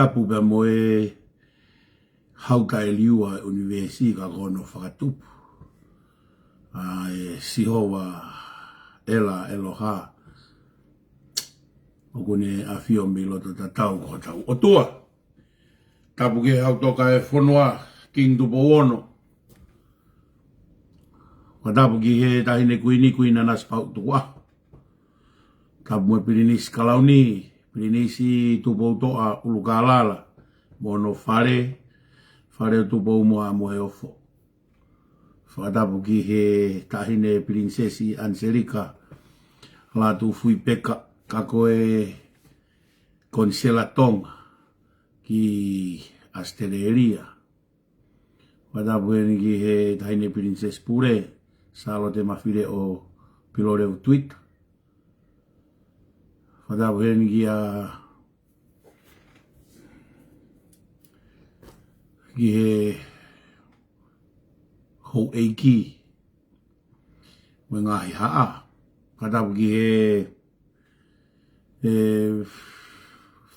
Tapu be moe haukai liua universi ka kono whakatupu. E sihoa ela eloha. o kone a fio mi loto ta tau ko tau o tua. Tapu ke hau toka e whanua king tupo ono. Wa tapu ki he tahine kuina nas pau tukua. Tapu me pirinisi kalauni, pirinisi tupo utoa uluka alala. Mono fare tupo umua moe ofo. Wa tapu ki he tahine prinsesi Anselika. La tu fui peka kako e Consela Tonga ki Asteleria. Wada bueni ki he taine princess pure salo te mafile o pilore o Twitter. Wada bueni ki he ho eiki wenga hi haa. Wada buki he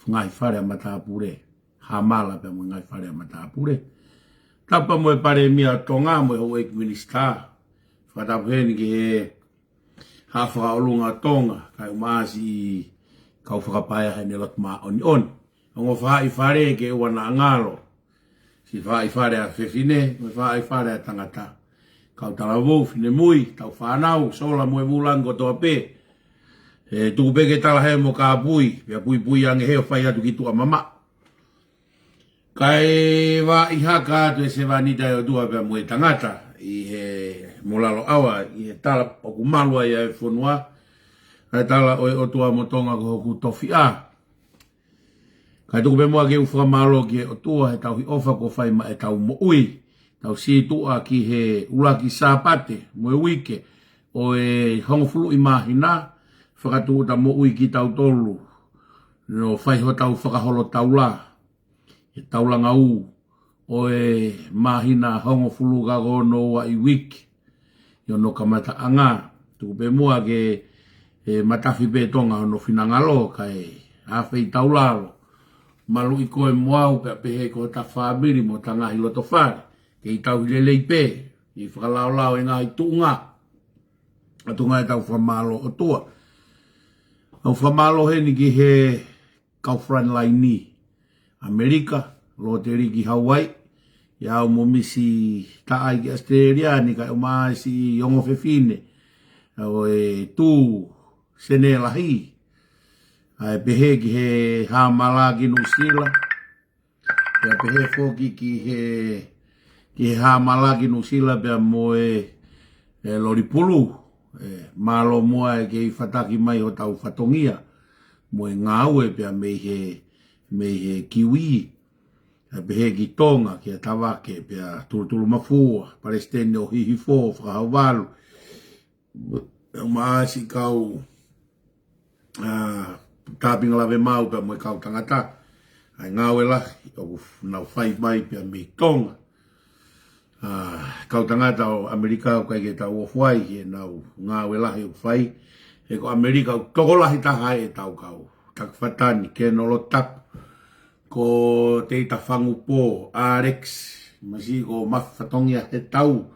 ngai whare mata pure. Hamala pe mo ngai whare mata pure. Tapa mo e pare mia tonga mo e ho eiki minister. Wada buki ki he hawha olunga tonga. Kai umasi kau whakapaya he nelot maa oni on. Ongo whaai whare ke wana ngalo. Si whaai whare a whewhine, mo whaai whare a tangata. Kau tala wofi ne mui, tau whanau, sola mo e wulango toa pe. Tuku peke tala he mo ka pui, pia pui ange heo whai atu ki tua mama. Kai wa ihaka atu e se wanita e o tua pia mo e tangata, i he molalo awa, i he tala o kumalua i e whonua. Kai tala o tua mo tonga ko hoku tofi a. Kai tuku pe mua ke uwha malo ki e o tua he tau hi ofa ko whai ma e tau mo ui. Tau si tua ki he ulaki sāpate, mo e wike, o e hongofulu i mahina, whakatu ta mo ui ki tau tolu, no whaiho tau whakaholo tau la, e tau langa u, o e mahina hongofulu ka gono wa i wike, yo no kamata anga, tuku pe mua ke matafi pe tonga no finangalo, kai hawhai tau lalo, malu i koe moau pe pehe ko ta whabiri mo tanga hi loto whare, ke i tau hilelei pe, i whakalao e ngā i tuunga. A tunga e tau whamalo o tua. Au whamalo he ni ki he kaufran lai ni. Amerika, lo te riki Hawaii, iau mo misi taai ki Australia, ni kai o maa si yongo whewhine. O e tū sene lahi. Ai pehe ki he hamala ki Nusila. Ia pehe foki ki he malaki no sila pe mo loripulu malo moa e ke fataki mai o tau fatongia mo e ngaue pe me he kiwi pe he ki tonga ki tawake pe tulu mafua palestine o hihi fo whakahauwalu maasi kau tapinga lave mau pe mo e kau tangata ai ngaue lahi o nau whai mai pe me tonga. Kau tangata o Amerika o kai ke tau o whai he nau ngā welahi o whai he ko Amerika o tokolahi taha e tau kau tak whatani ke nolo tak ko te ita whangu po RX masi ko mawhatongia he tau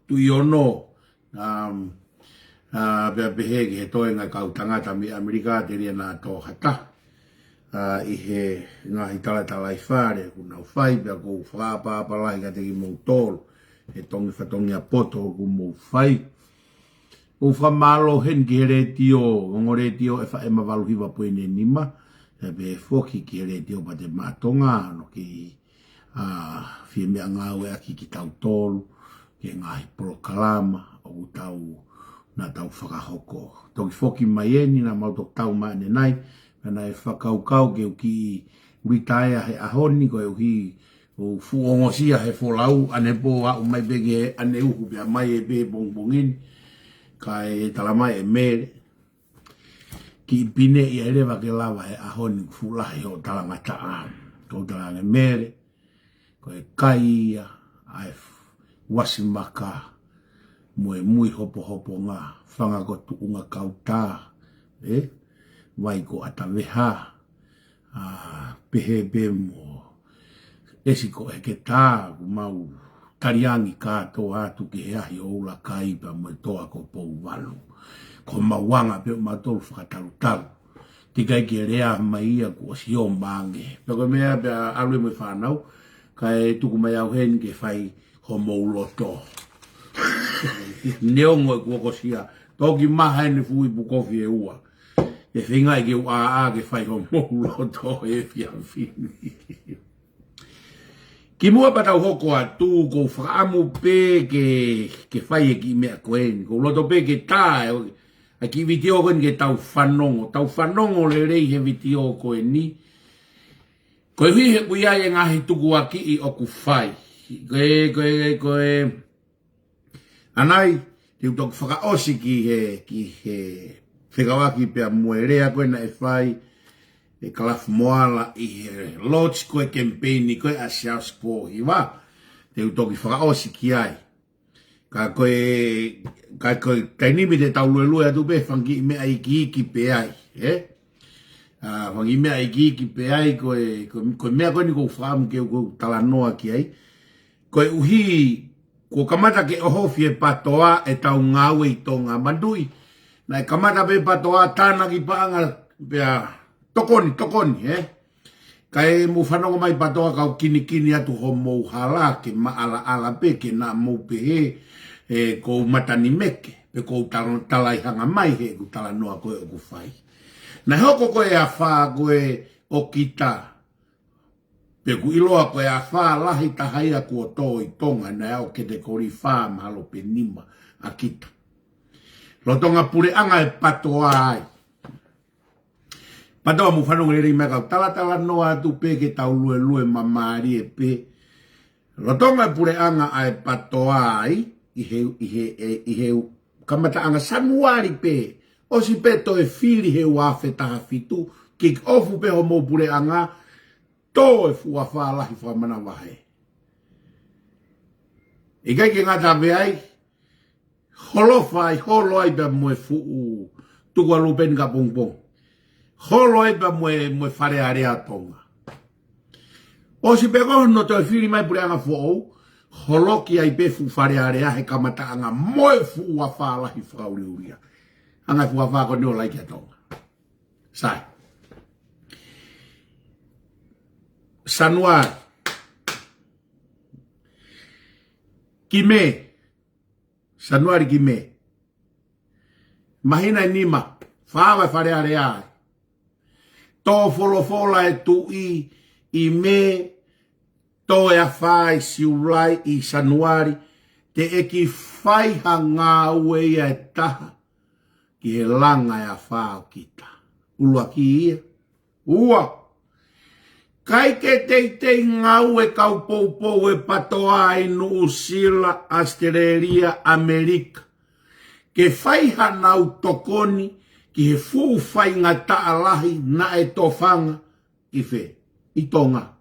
tui ono pia pehe ki he toe ngai kau tangata mi Amerika te ria nā tō hata i he ngā hitala talai whare ku nau whai pia ko whakapapalahi ka te ki mou tōlu he tongi whatongia poto ku mou whai. O whamalo hen ki he retio, ngongo retio e wha e mawaluhiwa puene nima, e be foki ki he retio pa te mātonga, no ki whia mea ngāwe aki ki tau tolu, ki ngāhi porokalama, o tau, na tau whakahoko. Toki foki mai eni, na mautok tau maane nai, na e whakaukau ke uki ritaea he ahoni, ko e uki o fuongosia he folau ane po a mai bege ane uhu bia mai e be bongbongin kai talamai e mere ki pine i ere wa ke lava e ahoni fulahi o talangata a ko talanga mere ko e kai ai wasimaka mo e mui hopo nga whanga ko tuunga kauta wai ko ataweha pehe be mo esiko e ke tā mau tariangi kātou atu ki he ahi o ula kaipa mo e toa ko pou walu. Ko mawanga pe o matolu whakataru taru. ki kai ki rea mai a ko si o mange pe ko mea pe alwe me whanau kai tuku mai au hen ke whai ho mouloto neongo ko ko sia toki maha ni fui pu kofi e ua e whinga e ke ua ke whai ho mouloto e whiawhini ki mua patau hoko a tu ko whaamu pe ke whai e ki mea koen ko loto pe ke tae a ki vitio koen ke tau whanongo le rei he vitio koen ni koe hui he kuia e ngahi tuku a ki i oku whai koe anai te utok whakaosi ki he whikawaki pia muerea koe na e whai e kalaf moala i he lodge koe campaigni koe a sias po hiwa te utoki whakaosi ki ai ka koe tainimi te tau lue atu pe whangi mea i ki pe ai whangi mea i ki pe ai koe mea koe ni kou whaamu ke kou talanoa ki ai koe uhi ko kamata ke ohofi e patoa e tau ngawe i tonga mandui na e kamata pe patoa tana ki paanga pea tokoni kai mu whanongo mai patoa kau kini atu ho mou hala ke maala pe ke na mou pe ko matani meke pe ko talai hanga mai he ku tala noa koe o ku whai na hoko koe a wha koe o kita pe ku iloa koe a wha lahi tahaia ku o tō i tonga na au ke te kori wha mahalo pe nima a kita lo tonga pure anga e patoa ai patoa mu whanongo rei mea kau tala noa atu pe ke tau lue mamari e pe lo tonga pure anga ai patoa ai i he kamata anga sanuari pe o si pe to e fili he wafe taha fitu kick off pe ho mo pure anga to e fua fa lahi fa mana wahe i kai ke ngata be ai holo ai pe mo e fu tu kwa lupen ka pongpong holo ai pe mo e fare area tonga o si pe ko no to e fili mai pure anga fo holoki ai pe fu fare area he kamata anga moe fu wa fa la hi frauri uria anga fu wa ko no like atonga sai Sanuari kime mahina nima fa fare area to folofola e tu i me to e a whai siulai i Sanuari te eki whai hanga ue ia e taha ki he langa e a whao kita. Ulua ki ia. Ua. Kai ke te ngau e kau poupou e patoa i Nuusila, Australia, Amerika. Ke whai hanau tokoni ki he fu whai ngata alahi na e tofanga i whe. I tonga.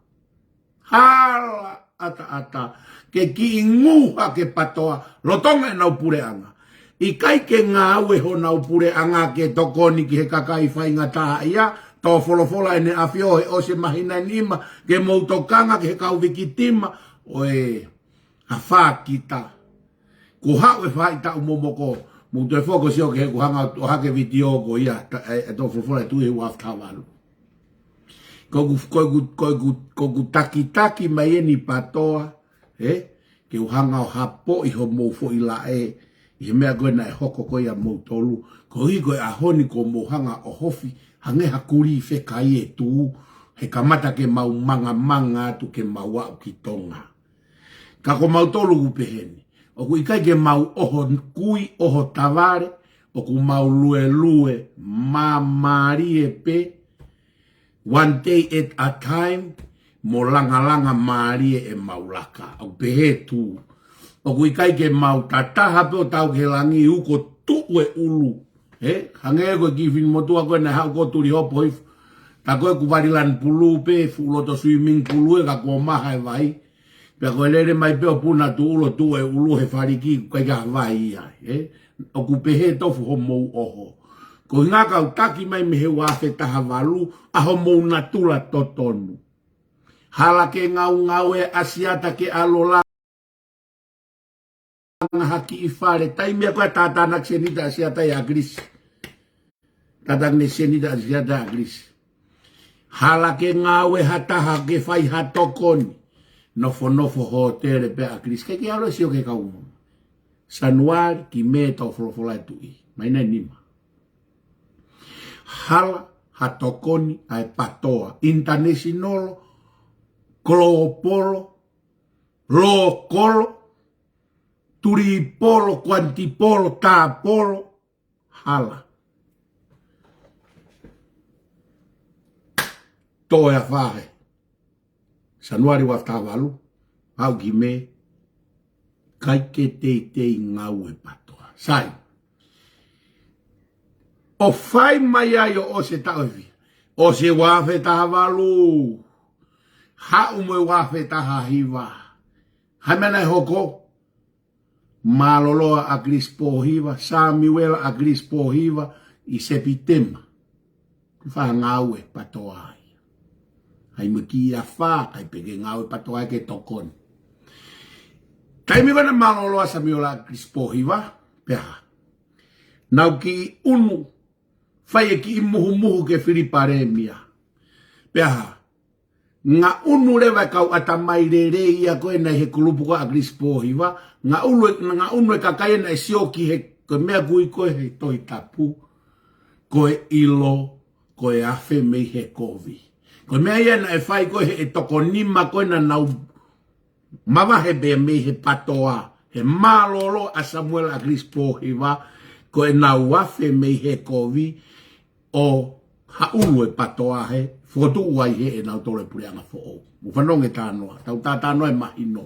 Hala ata ke ki nguha ke patoa lotonga nau pure anga i kai ke ngā ue ho nau pure anga ke tokoni ki he kakai whai ngata ia to folofola ene afio he o se mahina nima ke moutokanga ke he kau wikitima oe a wha kita ku hau e whai ta umomoko mouto e foko sio ke he kuhanga o hake video ko ia e to folofola e tu he waftawalu kogu taki mai e ni patoa, ke uhanga o hapo i ho mou i la i he mea koe na e hoko koe a mou tolu, ko i koe a honi ko mou hanga o hofi, hange hakuri i whekai e tu, he kamata ke mau manga tu ke mau au ki tonga. Ka ko mau tolu upeheni, o ku ikai ke mau oho kui oho taware, o ku mau lue mamari e pe, one day at a time, mo langa maari e maulaka. Au pehe tu. O kui kai ke mau tataha pe o tau ke langi uko tu e ulu. Hange koe ki fin motua koe na hau ko turi hopo ifu. Ta koe ku varilan pulu pe, fuloto swimming pulu e ka kua maha e vai. Pea koe lere mai pe o puna tu ulo tu e ulu he whariki kai ka vai ia. O ku pehe tofu ho mou oho. Ko ngā kau taki mai me he wafe taha walu, aho mou na tula totonu. Hala ke ngau e asiata ke alola haki i whare. Tai mea koe tātānak se nita asiata i agrisi. tatang ne seni da ziada aglis. Hala ke ngawe hataha ke fai hatokoni. Nofo hotel pe aglis. Ke alo sio ke kau. Sanuar ki me tau folai tui. Maina nima. Hala hatokoni ai patoa. International Klopolo, Lokolo, Turipolo, Quantipolo, Tapolo, hala. Toa fahe. Sanuari waftavalu, au gime, kaike te ngau e patoa. Sai. O fai mai ayo o se taovi. O se wafe tahavalu. Ha umwe wafe taha hiva. Hamena hoko. Maloloa agris pohiva. Samuel agris pohiva. I sepitema. Fa ngawe patoai. Hai meki a fa. Hai pege ngawe patoai ke tokon. Taimi wana maloloa Samuel agris pohiva. Peha. Nau ki unu. Fai ki muhu ke Filiparemia. Peha. Nga unu lewa kau atamai rere ia koe na he kulupu ko agris pohiwa. Nga unu e kakai na sioki he koe mea kui koe he toi tapu. Koe ilo, koe afe mei he kovi. Koe mea ia na e fai koe he toko nima koe na nau mawahe bea mei he patoa. He malolo a Samuel agris pohiwa. Koe nau afe mei he kovi. O haulu e patoa he. Fotu uai he e nau tole pureanga fo o. Mufanonge tānoa. Tau tānoa e mahino.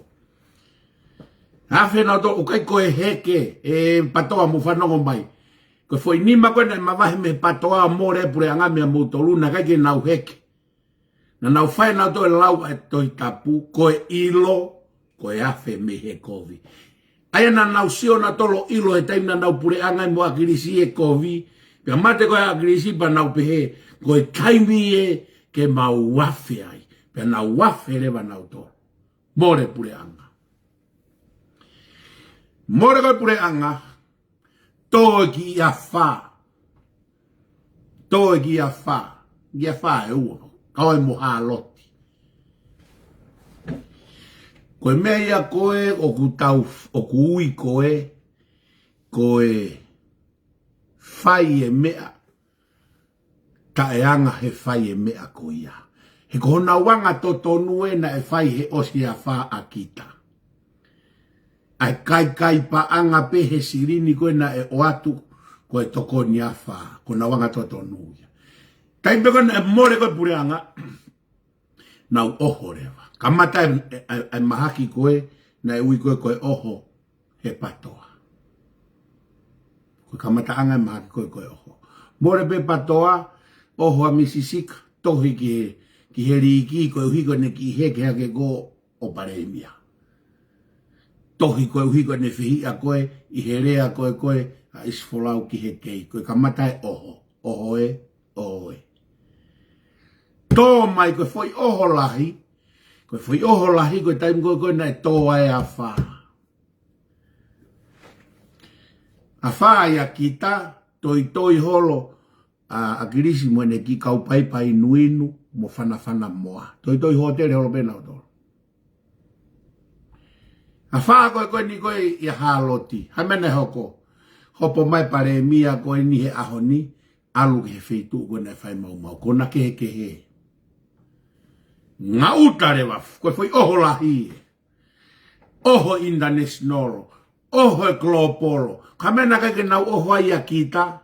Hafe nau tole ukai koe heke e patoa mufanongo mai. Koe foi nima koe na mawahe me patoa more pureanga mea moutolu na kai ke nau heke. Na nau fai nau tole lau e toi tapu koe ilo koe afe me he kovi. Aya na nau sio na tolo ilo he taim na nau pureanga mo akirisi e kovi. Pia mate koe akirisi pa nau pehe koe taimi e ke mau wafe ai. Pea na wafe lewa nau tō. More pure anga. More koe pure anga. Tō ki ia whā. Tō ki ia whā. Ki ia whā e ua. Kau e moha loti. Koe mea ia koe o ku tau, o ku ui koe. Koe whai e mea. Ta e anga he whai e mea ko ia. He kohona wanga to tonu e na e whai he osi a wha a kita. Ai kai pa anga pe he sirini koe na e oatu koe toko ni a wha. Kona wanga to tonu ia. Tai peko na e more koe pure anga. Nau oho rewa. Kamata e mahaki koe na e ui koe oho he patoa. Koe kamata anga e mahaki koe oho. More pe patoa. Oho a misisika, tohi ki he riki, koe uhiko ne ki heke hake ko o Paremia. Tohi koe uhiko ne whihi a koe, i he rea koe, a isfolau ki he kei. Koe kamata e oho, oho e. Tō mai koe foi oho lahi, koe taim koe na e tō ai a whā. A whā ia kita, toi holo, a kirisi mwene ki kau pai nuinu mo whana moa. Toi hotere holo pena o tolo. A whaa koe ni koe i haloti. Hamene hoko. Hopo mai Paremia koe ni he ahoni. Alu ke he feitu koe na whai mau. Kona ke he. Nga utare waf. Koe foi oho lahi. Oho international. Oho e Klopolo. Kamena kai ke nau oho ai a kita.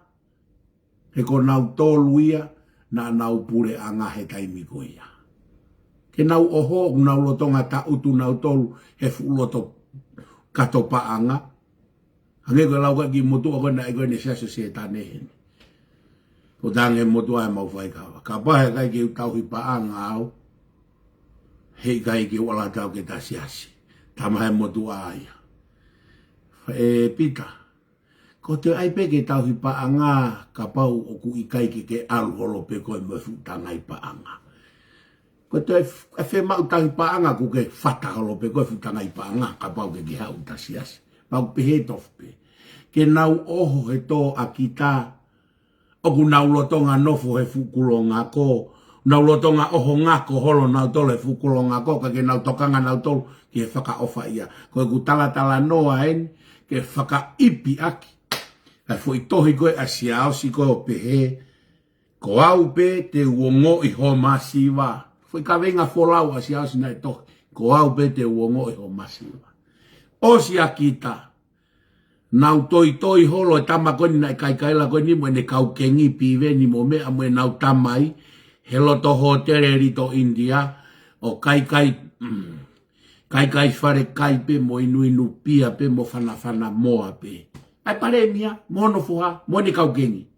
He ko nau tolu ia, na nau pure anga he taimi ko ia. Ke nau oho, nau lotonga ta utu nau tolu, he fuloto katopa anga. Hange ko lau ka ki motu ako na ego ne siaso se tane hene. Ko tange motu ai mau whai kawa. Ka pahe kai ki tau hipa anga au, hei kai ki wala tau ke ta siasi. Tamahe motu ai. Pita. Ko te aipe ke tau hipa anga ka pau o ku ikai ke alu holo pe koe me futanga hipa anga. Ko te e mau tau hipa anga ku ke fata holo pe koe futanga hipa anga ka pau ke hau tasias. Pau pe he tof pe. Ke nau oho he tō a kita ku naulotonga nofo he fukulonga ko naulotonga oho ngako holo nau tole fukulonga ko ka ke nau tokanga nau tolu ke whaka ofa ia ko ku tala noa en ke whaka ipi aki ai fo i tohi koe a siao si koe o pehe ko au pe te uongo i ho masiwa fo i ka venga folau a siao si nai tohi ko au pe te uongo i ho masiwa o si akita nau toi holo e tama koni na kaikaila koni mo ne kau kengi pive ni mo me amo nau tamai helo to hotel rito India o kai fare kai pe mo inu pia pe mo fana moa pe ai paremia mono foa mo ne kau kengi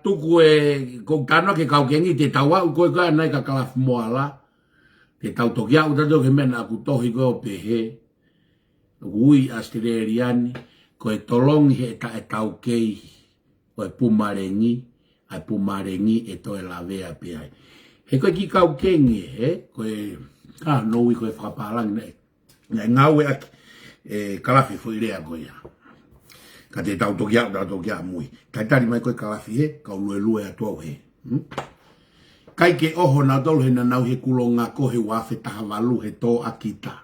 tuku e ko tano ke kau kengi te tawa ko ka nai ka kala moala te tau tokia u tato ke mena ku tohi ko pehe ui Australiani ko e tolongi he ta e tau kei ko e pumarengi e to e lavea pe ai he ko ki kau kengi ko e no ui ko e whakapalang nei ngau e kalafi fo irea ko ia ka te tau tokia mui kai tari mai ko e kalafi ka lue atua he kai ke oho na tolu he na nau he kulonga ko he wafe taha walu he to akita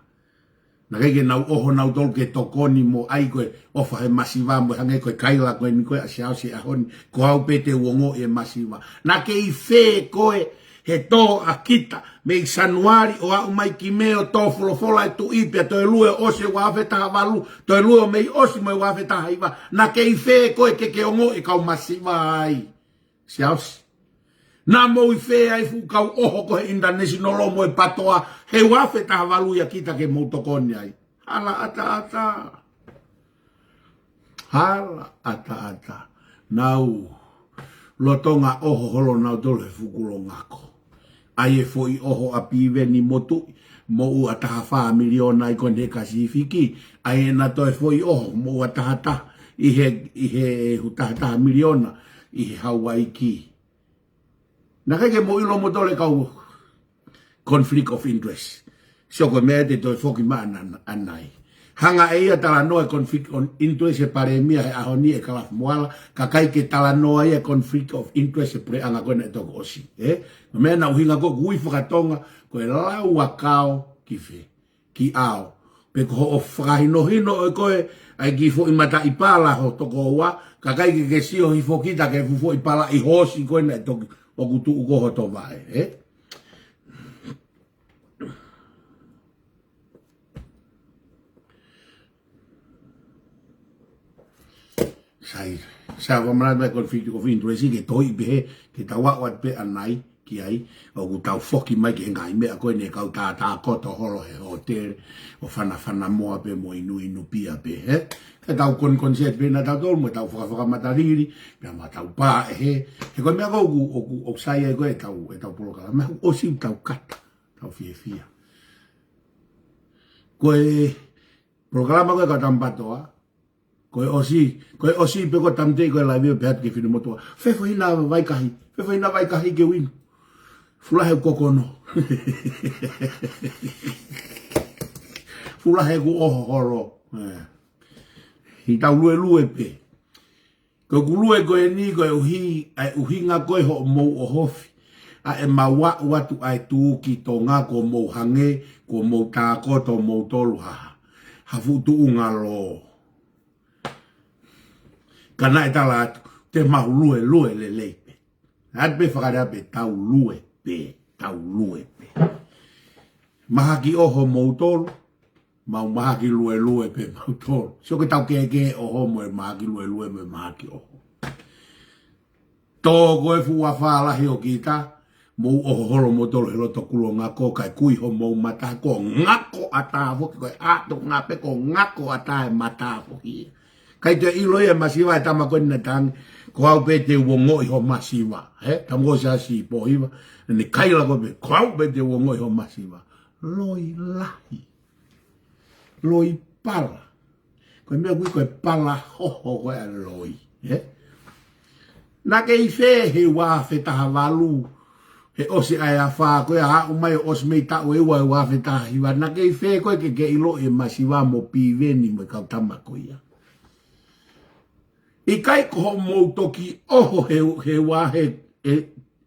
na kai ke nau oho nau tolu ke tokoni mo ai koe ofa he masiva mo hange koe kaila koe ni koe asiao si ahoni ko au pete uongo e masiva na ke i fe koe he to akita me i sanuari o au mai ki meo to folofola e tu ipia to e lue ose wafe taha walu to e lue me i osi mo e wafe taha iwa na ke i fe koe ke ongo e kau masiva ai siao si na mo i fe ai fu kau oho ko he international lo mo e patoa he wafe taha walu ya kita ke mo tokoni ai hala ata nau lotonga oho holo nau tole fukulonga ko ai e foi oho apive ni motu mo u ataha fa miliona i kon he kasifiki ai na to e foi oho mo ataha i he hutaha miliona i he Hawaii ki na ke mo ilo mo tole kau conflict of interest so ko me te to foki mana anai hanga e tala no conflict on interest e pare mia e ahoni e kala moala ka kai ke tala no e conflict of interest e pre anga ko ne to osi me na uhinga ko gui fakatonga ko e lau akao ki ao pe ko o frahino hino e ko ai ki fo imata ipala ho to ko wa ka kai ke sio hi fo kita ke fo ipala i hosi ko ne to o kutu uko hoto vai sai wa mara me conflict of interest ke toi be ke tawa wat pe anai ki ai o ku tau foki mai ke ngai me ko ne kau ta ko to holo he hotel o fana mo pe mo inu pia pe ke tau kon set be na tau mo tau fa matariri pe ma tau pa he ko me ko o sai ko e tau polo kala me o si tau kata tau fia ko e programa ko ka tampatoa ko osi pe ko tamte ko la vie pe ke fino moto fe fo ina vai kahi ke win fula he kokono fula he ku oho horo hi tau lue pe ko lue ko ni ko uhi nga ko ho mo o hofi a e mawa watu ai tu ki to nga ko mo hange ko mo ta ko to mo tolu ha futu unga lo kana e tala te mau lue le leipe. At be whakarea pe tau lue pe. Mahaki oho mautoro, mau mahaki lue pe mautoro. So ke tau ke oho mo e mahaki lue me mahaki oho. Tō koe fuwa whaalahi o kita, mou oho holo motoro he loto kulo ngako kai kui ho mou mata ko ngako ata foki koe ato ngape ko ngako ata e mata foki. Kai te ilo e masiwa e tama koe na tangi, ko au pe te uongo i ho masiwa. Tamo sa si po iwa, ne kaila koe pe, ko au pe te uongo i ho masiwa. Loi lahi. Loi pala. Koe mea kui koe pala hoho koe a loi. Na ke i fe he wa fe taha walu, he osi ai a wha koe a umai os mei tau e wa fe taha hiwa. Na ke i fe koe ke ilo e masiwa mo piveni mo kau tama koe ia. I kai ko mo toki oho he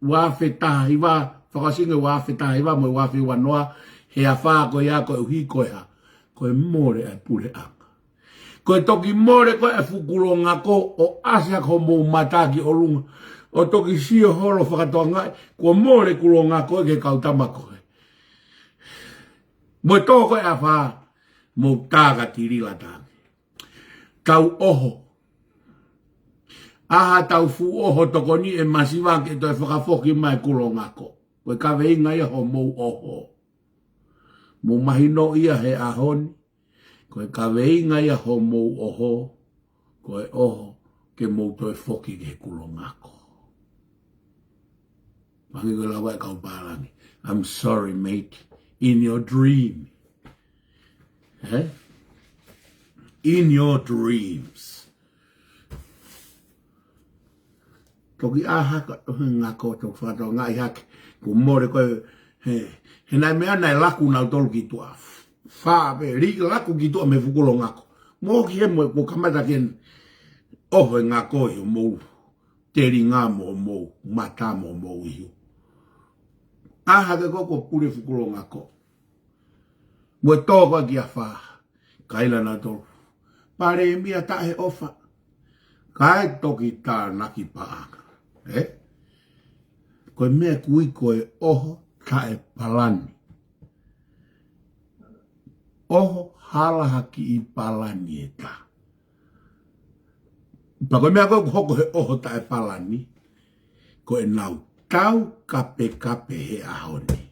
wafe tahiwa, whakasinga wafe tahiwa mo wafe wanoa, he a wha ko ia ko uhi ko ea, ko e more ai pure anga. Ko e toki more ko e fukulonga ko o asia ko mo mataki o lunga, o toki sio horo whakatoa ngai, ko more kulonga ko e ke kautama ko e. Mo toko e a wha, mo taga tirila tangi. Tau oho. Aha tau fu oho toko ni e masiwa ke to e whakafoki mai kulonga ko. Koe ka veinga ia ho mou oho. Mo mahino ia he ahoni. Koe ka veinga ia ho mou oho. Koe oho ke mou to e foki ke kulonga ko. Mangi ko lawa e kau palangi. I'm sorry mate. In your dream. Eh? In your dreams. Toki aha ka ngako to fato ngai hak ku more ko he nai mea nai laku na tolu ki tua fa be ri laku ki tua me fukulo ngako mo ki he mo ko kamata ken o ngako yo mo teri nga mo mata mo yo aha ke ko pure fukulo ngako mo to ko ki afa kaila na tolu pare mia ta he ofa kai toki ta naki paanga koe mea kui koe oho ka e palani. Oho halaha ki i palani e ta. Pa koe mea koe hoko he oho ta e palani. Koe nau tau kape kape he ahoni.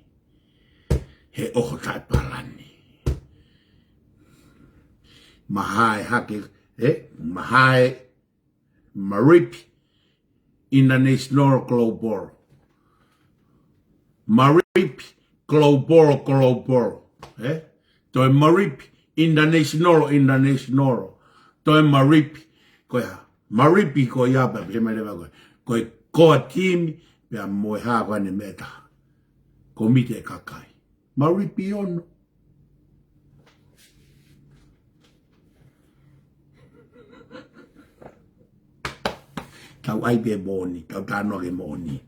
He oho ta e palani. Mahai hake, mahai maripi. International global. Marip global. Toi marip international. Toi marip koia. Maripi ko ya ba me le ba ko ko team ya mo ha kwa ne meta. Komite kakai. Maripi on. Tau ai be moni, tau tano ke moni.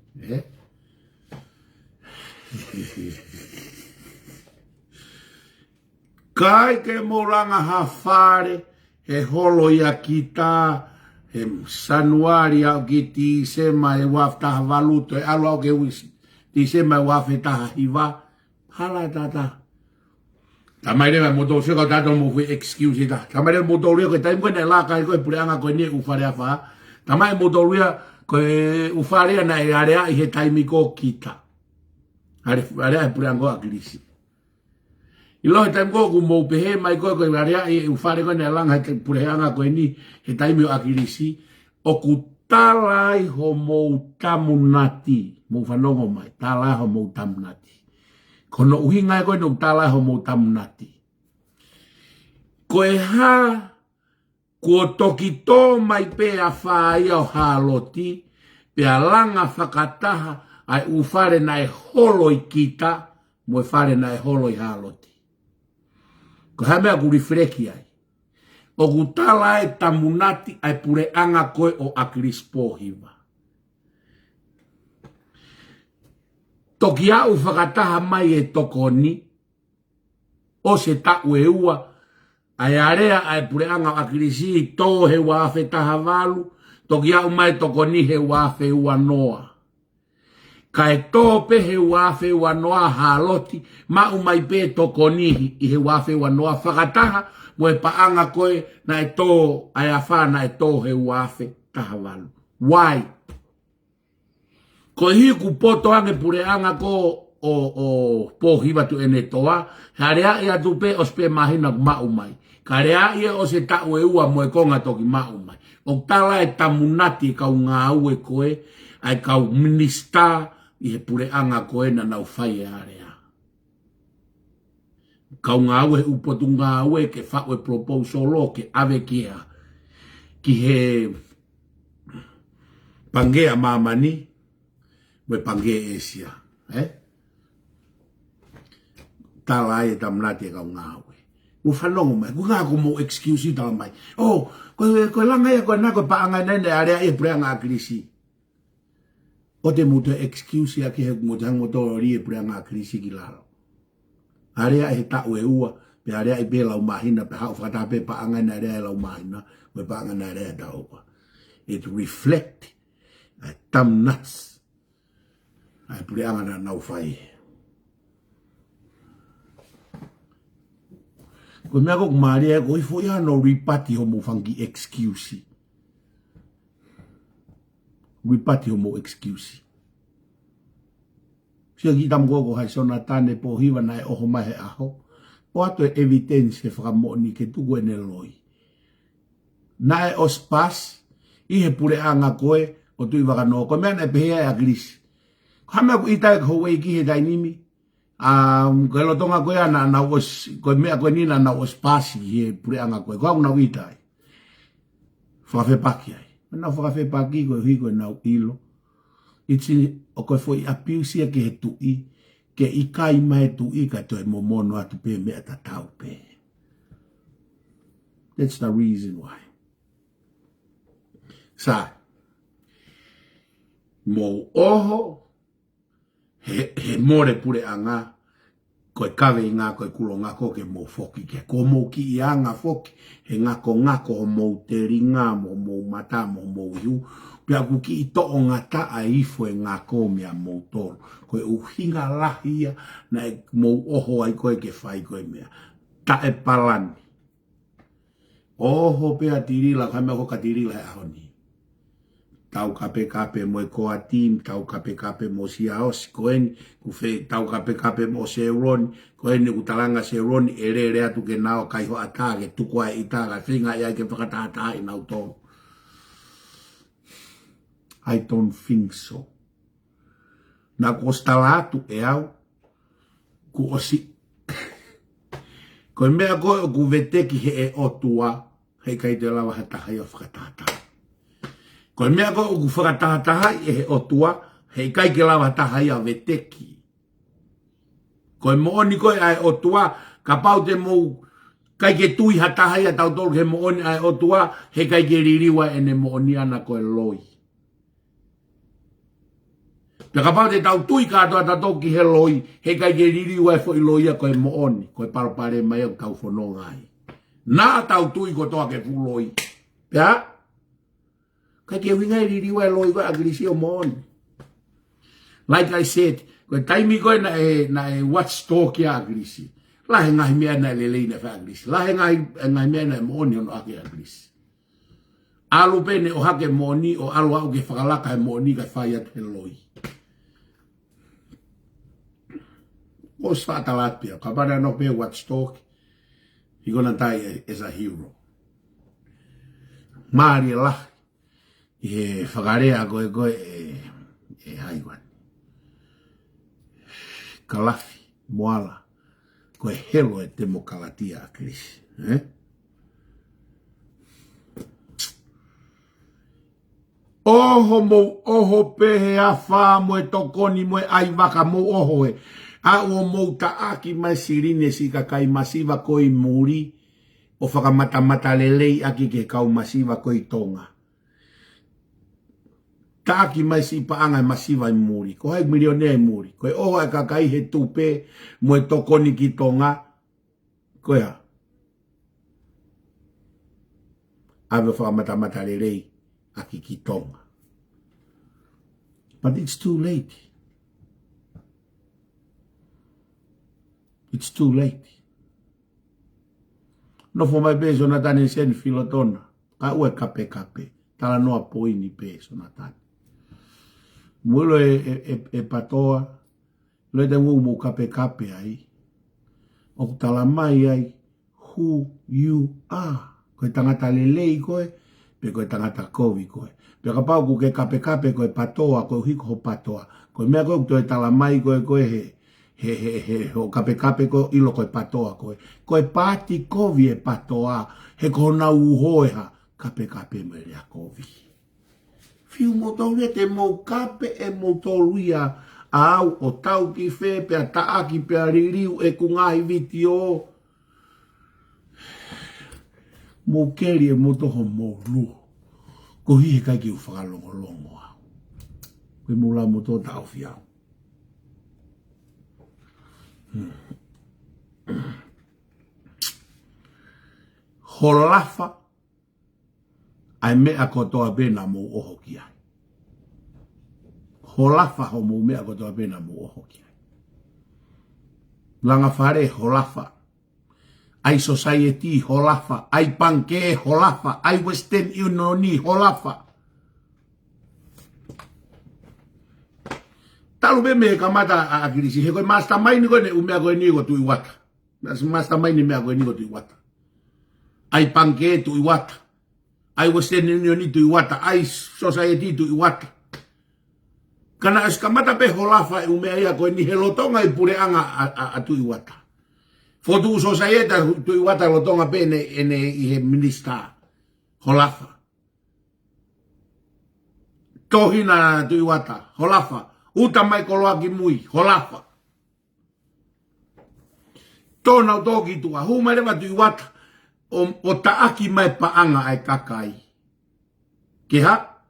Kai ke moranga hawhare, he holo ia kita, he sanuari au ki ti sema e waftaha valuto, e alo au ke wisi, ti sema e wafetaha hiwa, hala tata. Tamai rewa moto sio ka tato mo fui excuse ita. Tamai rewa moto leo ke taimo ne la kai ko pure anga ko ni ufare afa. Tamai moto leo ko ufare na area i he taimi ko kita. Area pure anga akilisi. Ilo he taimo ko mo pehe mai ko area i ufare ko ne langa pure anga ko ni he taimi akilisi o kutalai ho mo tamunati. Mo fanongo mai talai ho mo tamunati. Kono uhinga ko no tala ho mo tamunati. Ko e ha ko tokito mai pe a whai o haloti pe a langa whakataha ai ufare nai holoi kita mo e whare nai holoi haloti. Ko hamea ku rifreki ai. O kutala e tamunati ai pure anga koe o akirispo hiwa. Toki au whakataha mai e tokoni, o se ta'u e ua, ai area ai pureanga akirisi tō he wafe taha walu, toki au mai tokoni he wafe ua noa. Kai tō pe he wafe ua noa haloti, mau mai pe tokoni i he wafe ua noa whakataha, mo e paanga koe na e tō, ai awhana e tō he wafe taha walu. Why? Ko hiku poto ange pure anga ko o pohiwa tu ene toa, harea ia tupe ospe mahina mau mai. Karea ia o se ta'u e ua mo e konga toki mau mai. O tala e tamunati kau ngā ue koe, ai kau minista i he pure anga koe na nau whai e area. Kau ngā ue upotu ngā ue ke whau e proposal lo ke ave kia. Ki he pangea mamani, we pange esia, Tala e tamunati e kau ngāwe. o whanongo mai, ku ngā ko mo excuse i tala mai. Oh, koe langa ia koe nako paanga nene area e prea ngā krisi. O te muta excuse ia ki he kumotango tō ri e prea ngā krisi ki laro. Area e tau e ua, pe area e pe lau mahina, pe hau whakatape paanga nene area e lau mahina, koe paanga nene area e tau ua. It reflect a tam nuts. Ai prea ngana nau whai. Ko mea ko kumaria ko ifo ia no ripati homo fangi excuse. Ripati homo excuse. Sia ki tam ko hai sona tane po hiwa na e oho mai aho. O ato e evidence whakamoni ke tuku ene loi. Na e ospas, i he pure anga koe, o tui waka no, ko mea na e pehea e agrisi. Hamea ku itai ko wei ki he dainimi. Koe lotonga koe ana na os koe mea koe nina na os pasi he pure anga koe koe na witai whakawhe paki ai na whakawhe paki koe hui koe na ilo iti o koe foi apiusia ke he tui ke ikai mai tui ka toi momono atu pe mea ta tau pe. That's the reason why. Sa mo oho he more pure anga koe kawe i ngā koe kulo ngako ke mō foki ke ko mō ki i anga foki he ngako o mō te ringa mō mata mō hiu pia ku ki i to'o ngata a ifo e ngako mea mō toro koe uhinga lahia na e mō oho ai koe ke whai koe mea ta e palani oho pia tirila kai mea ko ka tirila e ahoni tau kape mo e koa team, tau kape mo si aos, koeni, ku fe tau kape mo se roni, koeni ku talanga se roni, ere atu ke nao kai ho atage, tukua e itaga, whinga ia ke whakatata i nau tō. I don't think so. Nā ko stala atu e au, ku osi. Koe mea koe ku veteki he e otua, hei kai te lawa hatahai o whakatata. Koe mea ko uku whakatahataha e he otua, hei kai ke lawa tahai a veteki. Koe mooni koe ai otua, ka pau te mou, kai ke tui hatahai a tau tolu he mooni ai otua, hei kai ke ririwa ene mooni ana koe loi. Pia ka pau te tau tui katoa ta toki he loi, hei kai ke ririwa e fo i loia koe mooni, koe parapare mai au tau whanongai. Nā tau tui ko toa ke fu loi. Pia? Kai ke winga i ririwa e loi koe agrisi o mon. Like I said, koe taimi koe na e watch talk ya agrisi. Lahe ngahi mea na lelei na wha agrisi. Lahe ngahi mea na moni ono ake agrisi. Alu pene o hake moni o alu au ke whakalaka he moni kai whai atu he loi. O sfatalapia, ka para no pe watch talk. He gonna die as a hero. Maari lahi. E whakarea koe e haiwan. Kalafi, moala, koe helo e te mokalatia a krisi. Oho pehe a wha mo e tokoni mo e ai waka mo oho e. A o mo ta aki mai sirine si kakai masiva koi muri o whakamata lelei aki ke kau masiva koi tonga. Taki mai si paanga e masiva i muri. Ko hai milionea i muri. Ko e oho e kakai he tupe mo e tokoni ki tonga. Ko ea. Awe whakamata lelei aki ki tonga. But it's too late. It's too late. No fo mai beso na tane sen filotona. Ka ue kape. Tala noa poini peso na tane. Muelo e patoa, le te mu kape ai. O tala mai ai, who you are. Koe tangata lelei koe, pe koe tangata kovi koe. Pe ka pau ku ke kape koe patoa, koe hiko ho patoa. Koe mea koe kutoe tala mai koe ho kape koe ilo koe patoa koe. Koe pati kovi e patoa, he kona uhoeha kape me rea kovi. Fiu motoria te mou kape e motoria au o tau ki whe pe a taaki pe a ririu e kungahi viti o. Mo keri e moto ho mo lu. Ko hi ka ki u whakalongo longo au. Koe mo la moto tau fiau. Holafa ai mea kotoa pena mo oho ki ai. Holafa ho mo mea kotoa pena mo oho ki ai. Langa whare holafa. Ai society holafa. Ai panke holafa. Ai Western Union holafa. Talu be me kamata a kirisi. He koe mastermind koe ne umea koe ni ko tu iwata. Mastermind mea koe ni ko tu iwata. Ai panke tu iwata. Ai Western Union tu iwata. Ai society tu iwata. Kana as kamata pe holafa e umea ia koe ni he lotonga i pure anga a tu iwata. Fotu society tu iwata lotonga pe ene i he minister holafa. Tohina tu iwata holafa. Uta mai koloa ki mui, holafa. Tōna o tōki tua, hu mai rewa tu iwata, o taaki mai paanga ai kakai. Ke ha?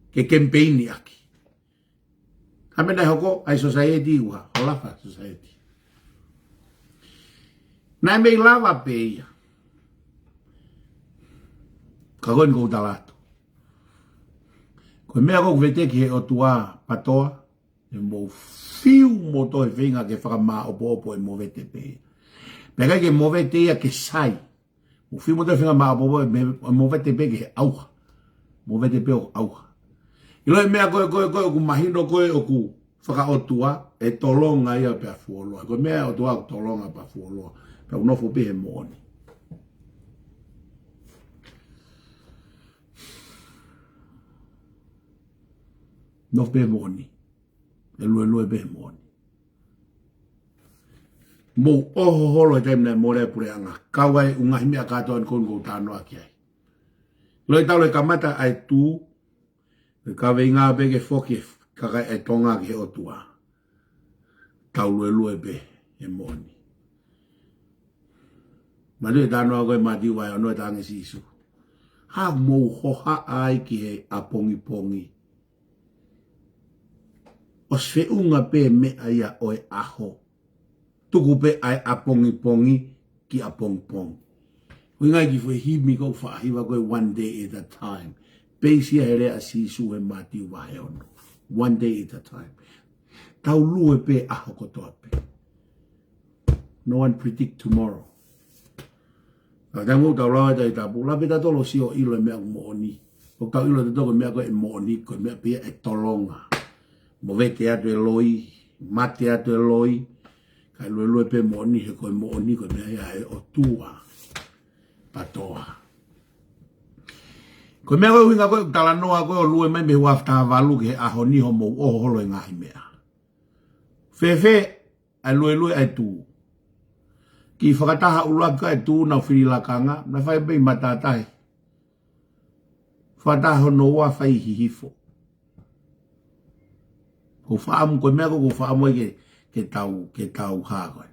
Ke campaigni aki. Hamena hoko, ai society uha, holafa society. Nai mei lava pe ia. Ka koe ni kou talato. Koe mea kou vete ki he o tua patoa, e mo fiu mo toi whinga ke whakamaa opo e mo vete pe. Peka ke mo vete ia ke sai. Mo fiu mo toi whinga maa opo e mo vete pe ke he auha. Mo vete pe o auha. Iloi mea koe ku mahino koe o ku whaka o tua e tolonga ia pe a fuoloa. Koe mea o tua ku tolonga pe a fuoloa. Pe unofo pe he mooni. Nof be moni. E lue be moni. Mo oho holo e taimna e more pure anga. Kawai unga himea katoa ni kongo utanoa ki ai. Loi tau le kamata ai tu. E kawe inga bege foki kaka e tonga ki he otua. Tau lue be e moni. Manu e tanoa koe matiwa e ono e tangi sisu. Ha mo hoha ai ki he apongi pongi. O se unga pe me aia oe aho. Tuku pe ai apongi pongi ki apong pong. Winga ki fwe himi kou whaahiwa koe one day at a time. Peisia here a sisu e mati wahe ono. One day at a time. Tau lue pe aho kotoa pe. No one predict tomorrow. Tangu tau lawa tai tapu. Lape ta tolo si o ilo e mea mooni. O tau ilo te toko mea koe e mooni. Koe mea pia e tolonga. Mo vete atu e loi, mate atu e loi, kai lue pe mooni he koe mooni koe mea ia e o tua, patoa. Koe mea koe winga koe tala noa koe o lue mai me huafta valu ke aho niho mo oho holo e ngahi mea. Fefe, ai lue ai tu. Ki whakataha ulaka e tu na whirilakanga, na whai bei matatai. Whataha no ua whai hihifo. Ko whaamu koe mea ko whaamu ke tau hākoe.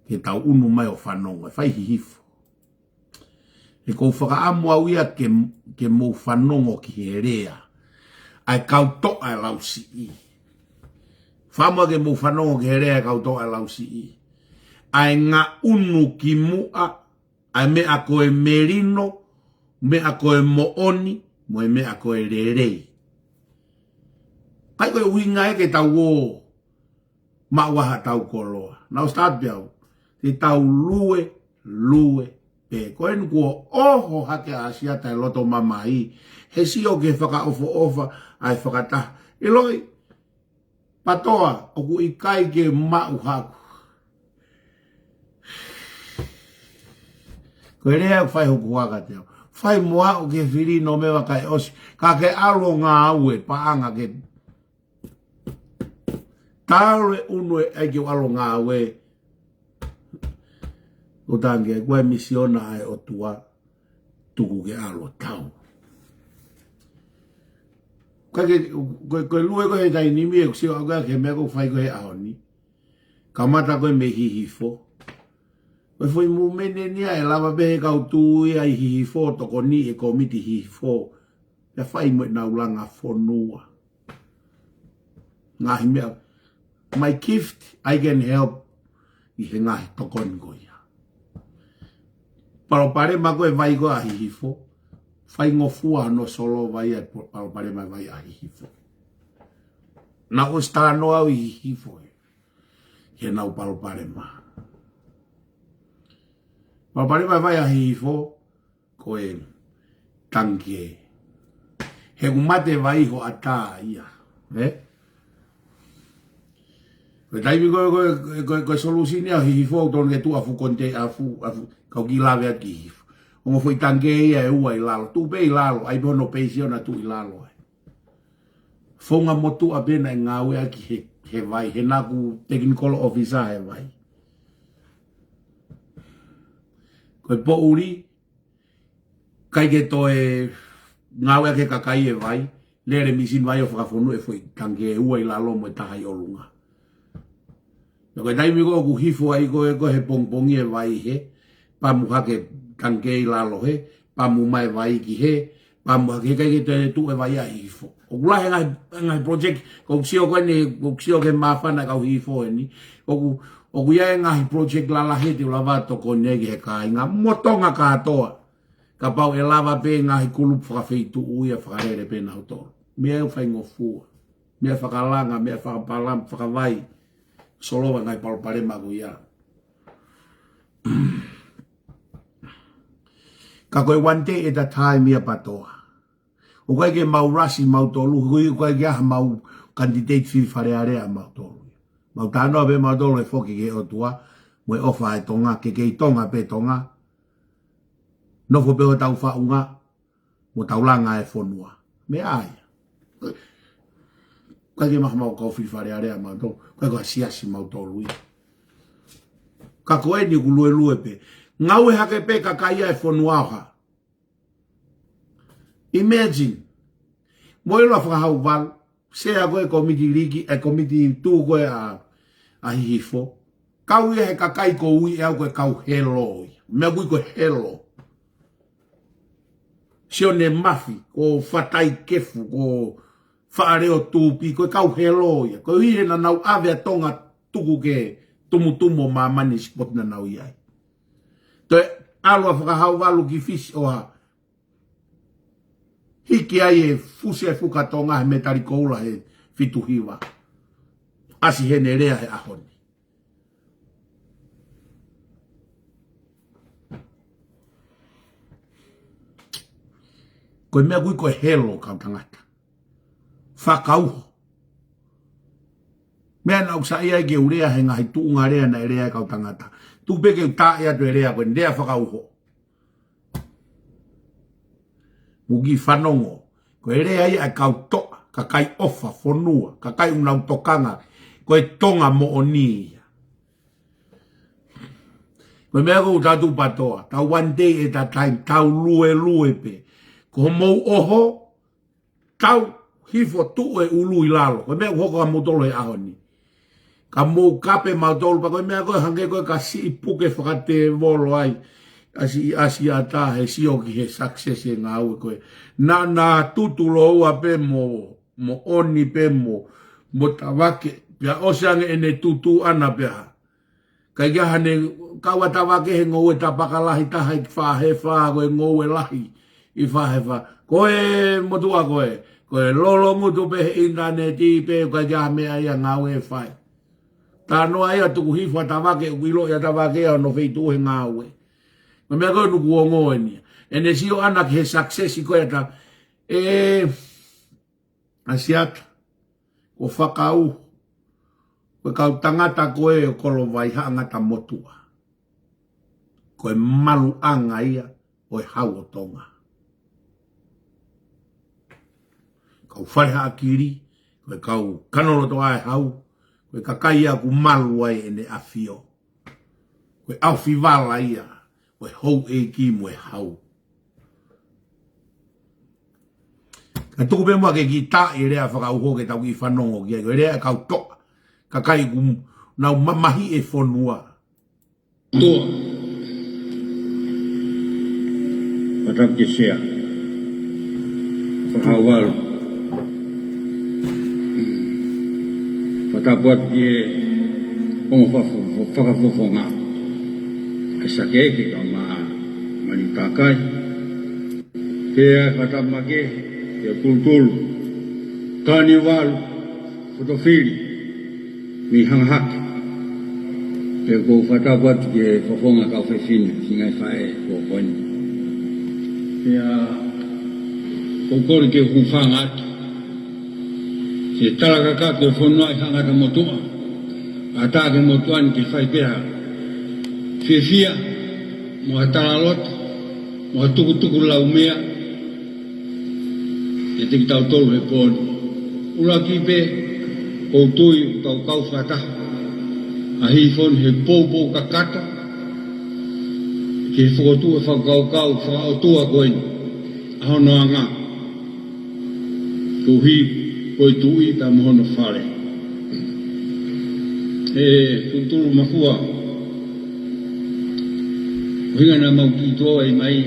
Ke tau unu mai o whanonga, whai hihifo. E ko whakaamu au ia ke mou whanongo ki he rea. Ai kau to ai lau si i. Whaamua ke mou whanongo ki he rea kau to ai lau si i. Ai ngā unu ki mua, ai mea koe merino, mea koe mooni, mo mea koe rerei. Pai koe uinga e ke tau o mauaha tau koloa. Nau start biau. Te tau lue pe. Koe nuku o oho hake a asiata e loto mamai. He si o ke whaka ofa ai whakataha. Eloi, patoa, oku i kai ke mau haku. Koe rea whai hoku waka teo. Whai moa o ke whiri no mewa kai osi. Ka ke alo ngā aue paanga ke Taure unue eke walo ngā we. O tangi e koe misiona ai o tua tuku ke alo tau. Koe lue koe tai nimi e kusio au ke mea koe whai koe aoni. Ka mata koe me hihifo. Koe foi mu mene nia e lava behe kau tu ia i hihifo toko ni e komiti hihifo. Ia whai mo na ulanga whonua. Ngahi mea. My gift, I can help i he ngahi toko ni ko ia. Paro pare ma koe vai ko a hihifo. Whai ngofua no solo vai a paro pare ma vai a hihifo. Na o stano au i hihifo e. He nau paro pare ma. Paro pare ma vai a hihifo koe tanke. He umate vai ho ata ia. Koe taimi koe solusini au hihifo ton ke tu afu konte afu kau ki lawe aki hihifo. Ongo foi tanke ia e ua i lalo. Tu pe i lalo. Ai bono peisio na tu i lalo. Fonga motu a bena e ngawe aki he vai. He naku technical officer he vai. Koe po uri. Kai ke to e ngawe ake kakai e vai. Lere misin vai o whakafonu e foi tanke e ua i lalo mo e tahai o lunga. Koe taimi ko ku hifo ai ko he pongpongi e vai he. Pamu hake tanke i lalo he. Pamu mai vai ki he. Pamu hake kai ke tu e vai a hifo. O kula he ngai project. Ko ksio koe ne, ko ksio ke mawhana kau hifo e ni. O kuia e ngai project lala he te lava toko negi he ka inga. Motonga katoa. Ka pau e lava pe ngai kulup whakawhitu uia whakarere pe nau toro. Mea e whai ngofua. Mea whakalanga, mea whakapalam, whakawai. Solo ngai palpare mago ia. Ka koe one day at a time ia patoa. O kai ke mau rasi mau tolu, o kai ke aha mau candidate fi wharearea mau tolu. Mau tānoa pe mau tolu e whoki ke o tua, mo e ofa e tonga, ke kei tonga pe tonga. Nofo pe o tau whaunga, mo taulanga e whonua. Me aia. Kai ke maha mau kau fi wharearea mau tolu, kai koe siasi mau tolu ia. Ka koe ni kulue lue pe. Ngau e hake pe kakaia e whonuaha. Imagine. Moi loa whakahau wal. Sea koe komiti riki, e komiti tū koe a hihifo. Kau ia he kakai ko ui e au koe kau helo. Mea kui koe helo. Sio ne mafi, ko whatai kefu, ko whaareo tūpi, koe kau helo ia. Koe hire na nau ave a tonga tuku ke tumutumo mamani spot na nau iai. Toe alua whakahau walu ki fisi oha. Hiki ai e fuse e fukatonga he metari koula he fitu hiwa. Asi he ne rea he ahoni. Koe mea kui koe helo kau tangata. Whakauho. Mea nau sa ia ke urea he ngahi tuunga rea na rea kau tangata. Tu peke uta ea tu rea koe ndea whakauho. Mugi whanongo. Koe rea ia kau toa. Kakai ofa, whonua. Kakai unau tokanga. Koe tonga mo o ni. Koe mea kou tatu patoa. Tau one day at a time. Tau lue pe. Ko mou oho. Tau hifo tu e ulu i lalo. Koe mea hoko ka motolo e ahoni. Ka mou kape mautolo. Pa koe mea koe hange koe ka si ipuke whakate volo ai. Asi ata he sioki he success e ngā ue koe. Nā tutulo ua pe mo oni pe mo tawake. Pia osange ene tutu ana pia. Kai kia hane kaua tawake he ngoue tapakalahi taha i whahe wha koe ngoue lahi i whahe wha. Koe motua koe. Koe lolo mutu pe he interneti pe kai kia mea ia ngā ue whae. Tā noa ia tuku hifua tawake uilo ia tawake ia no feitu he ngā ue. Ma mea koe nuku o ngoe ni. Ene sio anak he success i koe ata. Asiata. Ko whakau. Koe kau tangata koe o kolo vai haangata motua. Koe malu anga ia. Koe hau o tonga. Kau whareha akiri. Koe kau kanoloto ai hau. Koe kakai aku malu ai ene afio. Koe au fivala ia. Koe hou e ki moe hau. Ka tuku pe mua ke ki ta i rea whakauho ke tau ki whanongo ki ai. Rea kau toa. Ka kai ku nau mamahi e whonua. Toa. Fatap Jesea Fahawal Fatapuat Ye Fakafofonga Kesake kita manitakai Kaya Fatamake Kaya Kultul Karnival Fotofili Mihangak Kaya ko Fatapuat Ye Fofonga Kaufefin Singai Fae Fokon Kaya Kokol Kaya Kufangat Si talaga ka ke fonwa hanga da motua ata ke motuan ke fai pea fia mo atalalot mo tuku laumea e te tau tolu he pon ula ki pe ko tui kau fata a hi fon he popo kakata ke fotu fa kau fa otua koin a hono anga ko hi Koi tui ta mohono whare. Tuturu mafua. Hinga na mau ki toa i mai.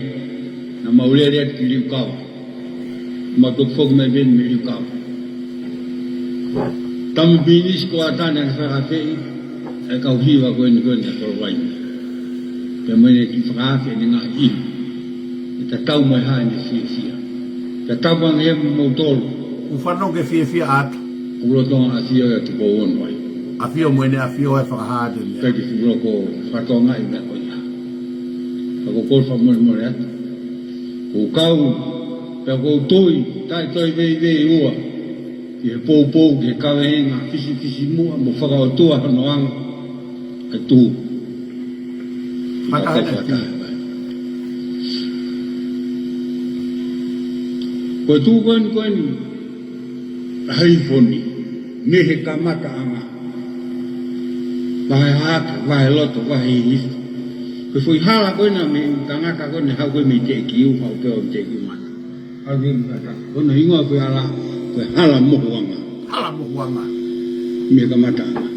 Na mau lere at ki liu kau. Ma tuk fok me ben me liu kau. Tamu binis ko atana na whakawhei. E kau hiwa koen na korowai. Te mene ki whakawhei ni ngā inu. E ta tau mai hae ni fia. Ta tau bang he mau tolu. Ufano ke fia atu. Ulo tonga afio ya tuko ono ai. Afio mwene afio e whakahade. Kaki fulo ko whatonga i me koia. Ako kolfa mwere atu. Ko kau, pe ko toi, tai vei ua. Ki he pou, ki he kawe henga, fisi mua, mo whakaotua hano anga. E tū. Whakahade. Koe tū koeni. Haifoni, me he kamata anga. Wahe haka, wahe loto, wahe hifu. Koe fui hala koina me tangaka koine hau koe me te kiu, hau keo te kiu mana. Hau keo mkata. Koina ingoa koe hala mohu anga. Hala mohu anga. Me kamata anga.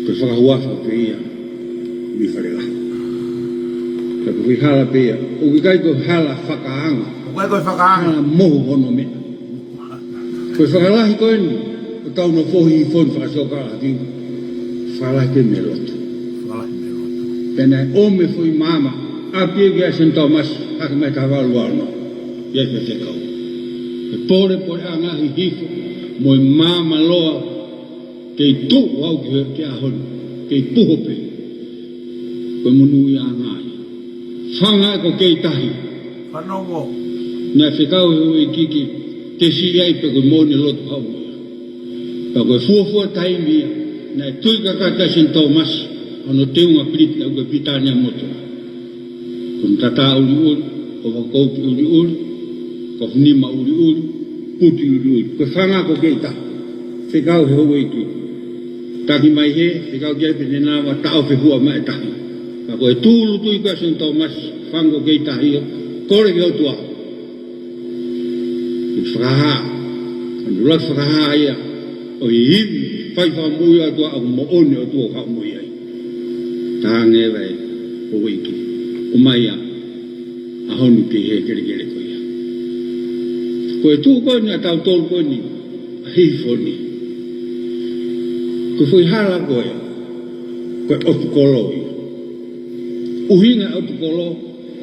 Koe whakahuafa koe ia, mi wharela. Koe fui hala pia. Uki kai koe hala whakaanga. Koe whakaanga. Hala mohu hono me. Koe whakalahi koe ni, o tau no fohi i fon whakasoka aki, whakalahi pe me loto. Pena e ome fui mama, a pia ki asen tau mas, haki mai tawalu ano, iai pe te kau. E pore a ngahi hifo, mo i mama loa, kei tu wau ki ahoni, kei puhope, koe munu i a ngai. Whangai ko kei tahi. Whanongo. Nea whekau he ui kiki, te si ai pe koe mōne lotu hau ia. Pa koe fuafua taimi ia, nai tui kakata sen tau masi, ano teunga priti au koe pitania moto. Koe tata uri, ko wakaupi uri, ko hnima uri, puti uri. Koe whanga ko keita, whekau he hau eiki. Taki mai he, whekau kia pe nena wa tau whehua mai tahi. Pa koe tūlu tui koe sen tau masi, whango keita hia, kore ki au tua. Whakaha, anula whakaha ia, o i hivi, whaiwha mui atua, au mo one o tua kau mui ai. Tānge wai, o wiki, o mai a, a honu ki he kere koe ia. Koe tū koe ni a tau tolu koe ni, a hifo ni. Koe fui hala koe, koe otu kolo ia. Uhinga otu kolo,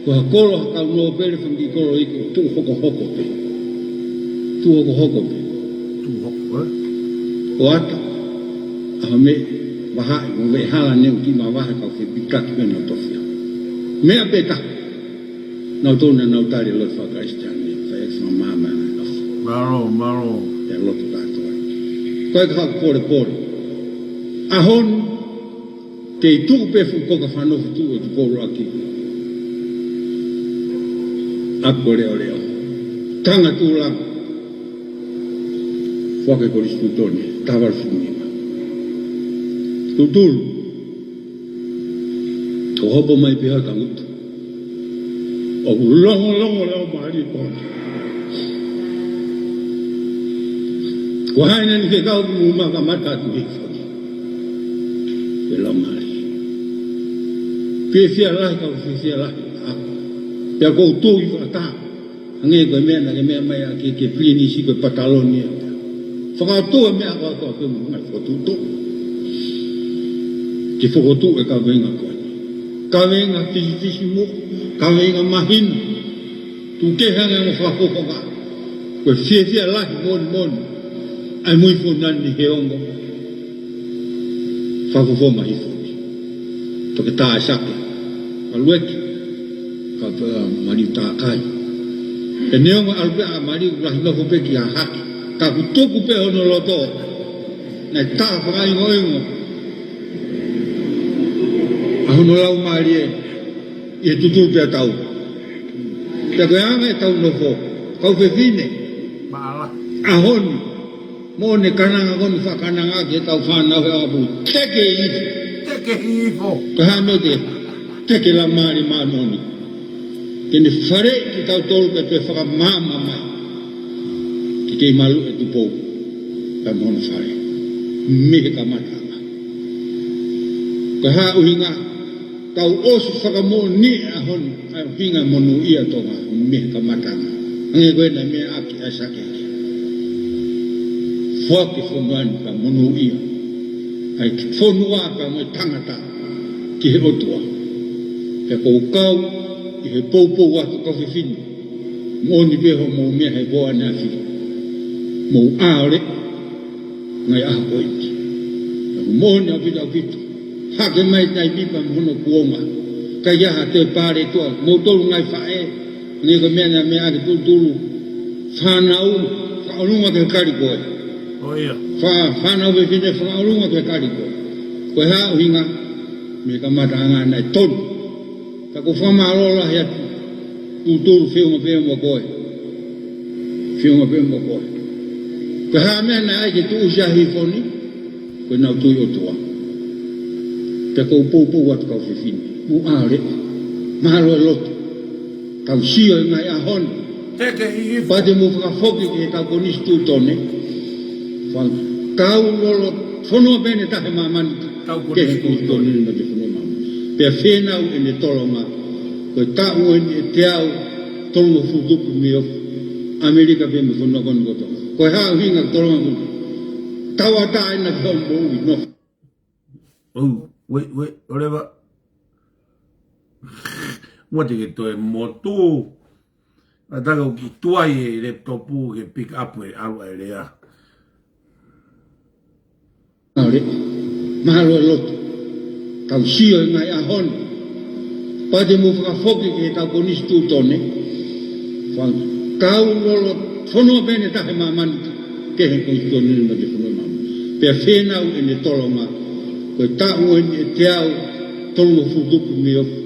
koe ha kolo hakau no pere whangi kolo iko, tū hoko pe. Tu hoko pe. Tu hoko, O ata, aho me, wahai, mo me hala neu ki ma wahe kau ke pikaki me nau tofia. Mea peta, nau tōna nau tari lotu whakaristiani, whai ex mama na nofu. Maro. Te lotu tātua. Koe ka haka pore. Ahon, kei tuku pefu koka whanofu tu o tu koro aki. Ako reo. Tanga tūlanga. Whake kori stutone, tawar whunima. Stutulu. Ko hopo mai piha tangutu. O longo leo maari pōne. Ko haina ni ke kau ki mumaka matatu ki whaki. Ke lau maari. Pia lahi kau fia lahi. ya ko tu i fata nge ko me na me mai ke plini si ko Patalonia fa to me ko me ko tu ki fo tu e ka venga ko ka venga fisimo ka venga mahin tu ke hanga mo fa ko ka ko fie la mon ai muy funan ni heongo fa fo mai to ke ta sa ka lueki ka mari ta kai e neo albe a mari rahima ko pe ki ha ka ku to ku pe ono loto na ta fa ai ngoingo a hono lau mari e tutu pe tau te ko anga tau no fo ka fe fine Mala. a hon mo ne kananga kon fa kananga ke tau fa na ha bu teke ifo. ka no de teke la mari ma noni kene fare ki tau tolu ka te whaka mama mai ki kei malu e tu pou ka mona fare mehe ka matanga ka ha uhinga tau osu whaka mo ni a hon a hinga monu ia tonga mehe ka matanga nge koe na mea aki a sake whaki whonuani ka monu ia ai whonua ka me tangata ki he otua ke kou kau i he pou atu kawhi whini. Mō ni beho mō mea hei boa nea whini. Mō aore, ngai aha koiti. Mō ni au pitu. Hake mai tai pipa mhono kuonga. Kai iaha te pāre tua. Mō tolu ngai whae. Ngai ko mea nea mea ake tulu. Whanau, whaorunga ke kari koe. Oia. Whanau be whine whaorunga ke kari koe. Koe haa uhinga, me ka mata anga nai tonu. Ka ko whama arola hea tūturu whiunga koe. Whiunga koe. Ka haa mea na aike tu usia hifoni, koe nau tui o tua. Ka kou pou atu kau whiwhini. Mu aore, mahalo e loto. Kau sio e ngai ahoni. Teke ifo. Pate mu whakafoki ke kau konisi tūtone. Kau lolo, whanua bene tahe mamani. Kau Kehe konisi tūtone ni mate whanua mamani. Pea whenau e ne tolonga, koe tāu e te au tolonga futupu mi ofu, Amerika pe me whanua koni koto. Koe hao hinga tolonga kutu, tawa tā e na kau mōwi no. Wait, oreva. Mua te ke toe motu. Ataka ki tuai e laptopu ke pick up e alu e rea. Aore, mahalo e loto. Kau sio e ngai ahoni. Pate mu whakafoki ke kau konisi tūtone. Kau lolo, whanua bene tahe mamani. Kehe konisi tūtone ni mate whanua mamani. Pea whenau e ne tolonga. Koe tāu e te au tolonga futupu mi ofu.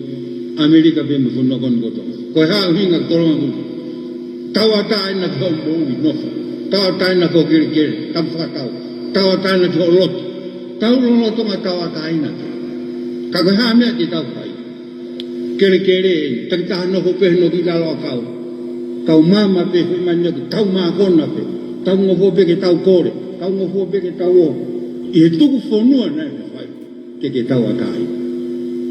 Amerika pe me whanua koni koto. Koe hao hinga tolonga kutu. Tawa tā e na kau mōwi nofa. Tawa tā e na kau kere. Tam whakatau. Tawa tā e na kau loto. Tau lolo tonga tawa tā e na kau. Ka koe haa mea ki tau whai. Kere, takitaha noho pehe no ki lalo a kau. Tau mama pe hui mani aki, tau maa kona pe. Tau ngofo peke tau kore. Tau ngofo peke tau o. I he tuku whanua nai me whai. Ke tau a tai.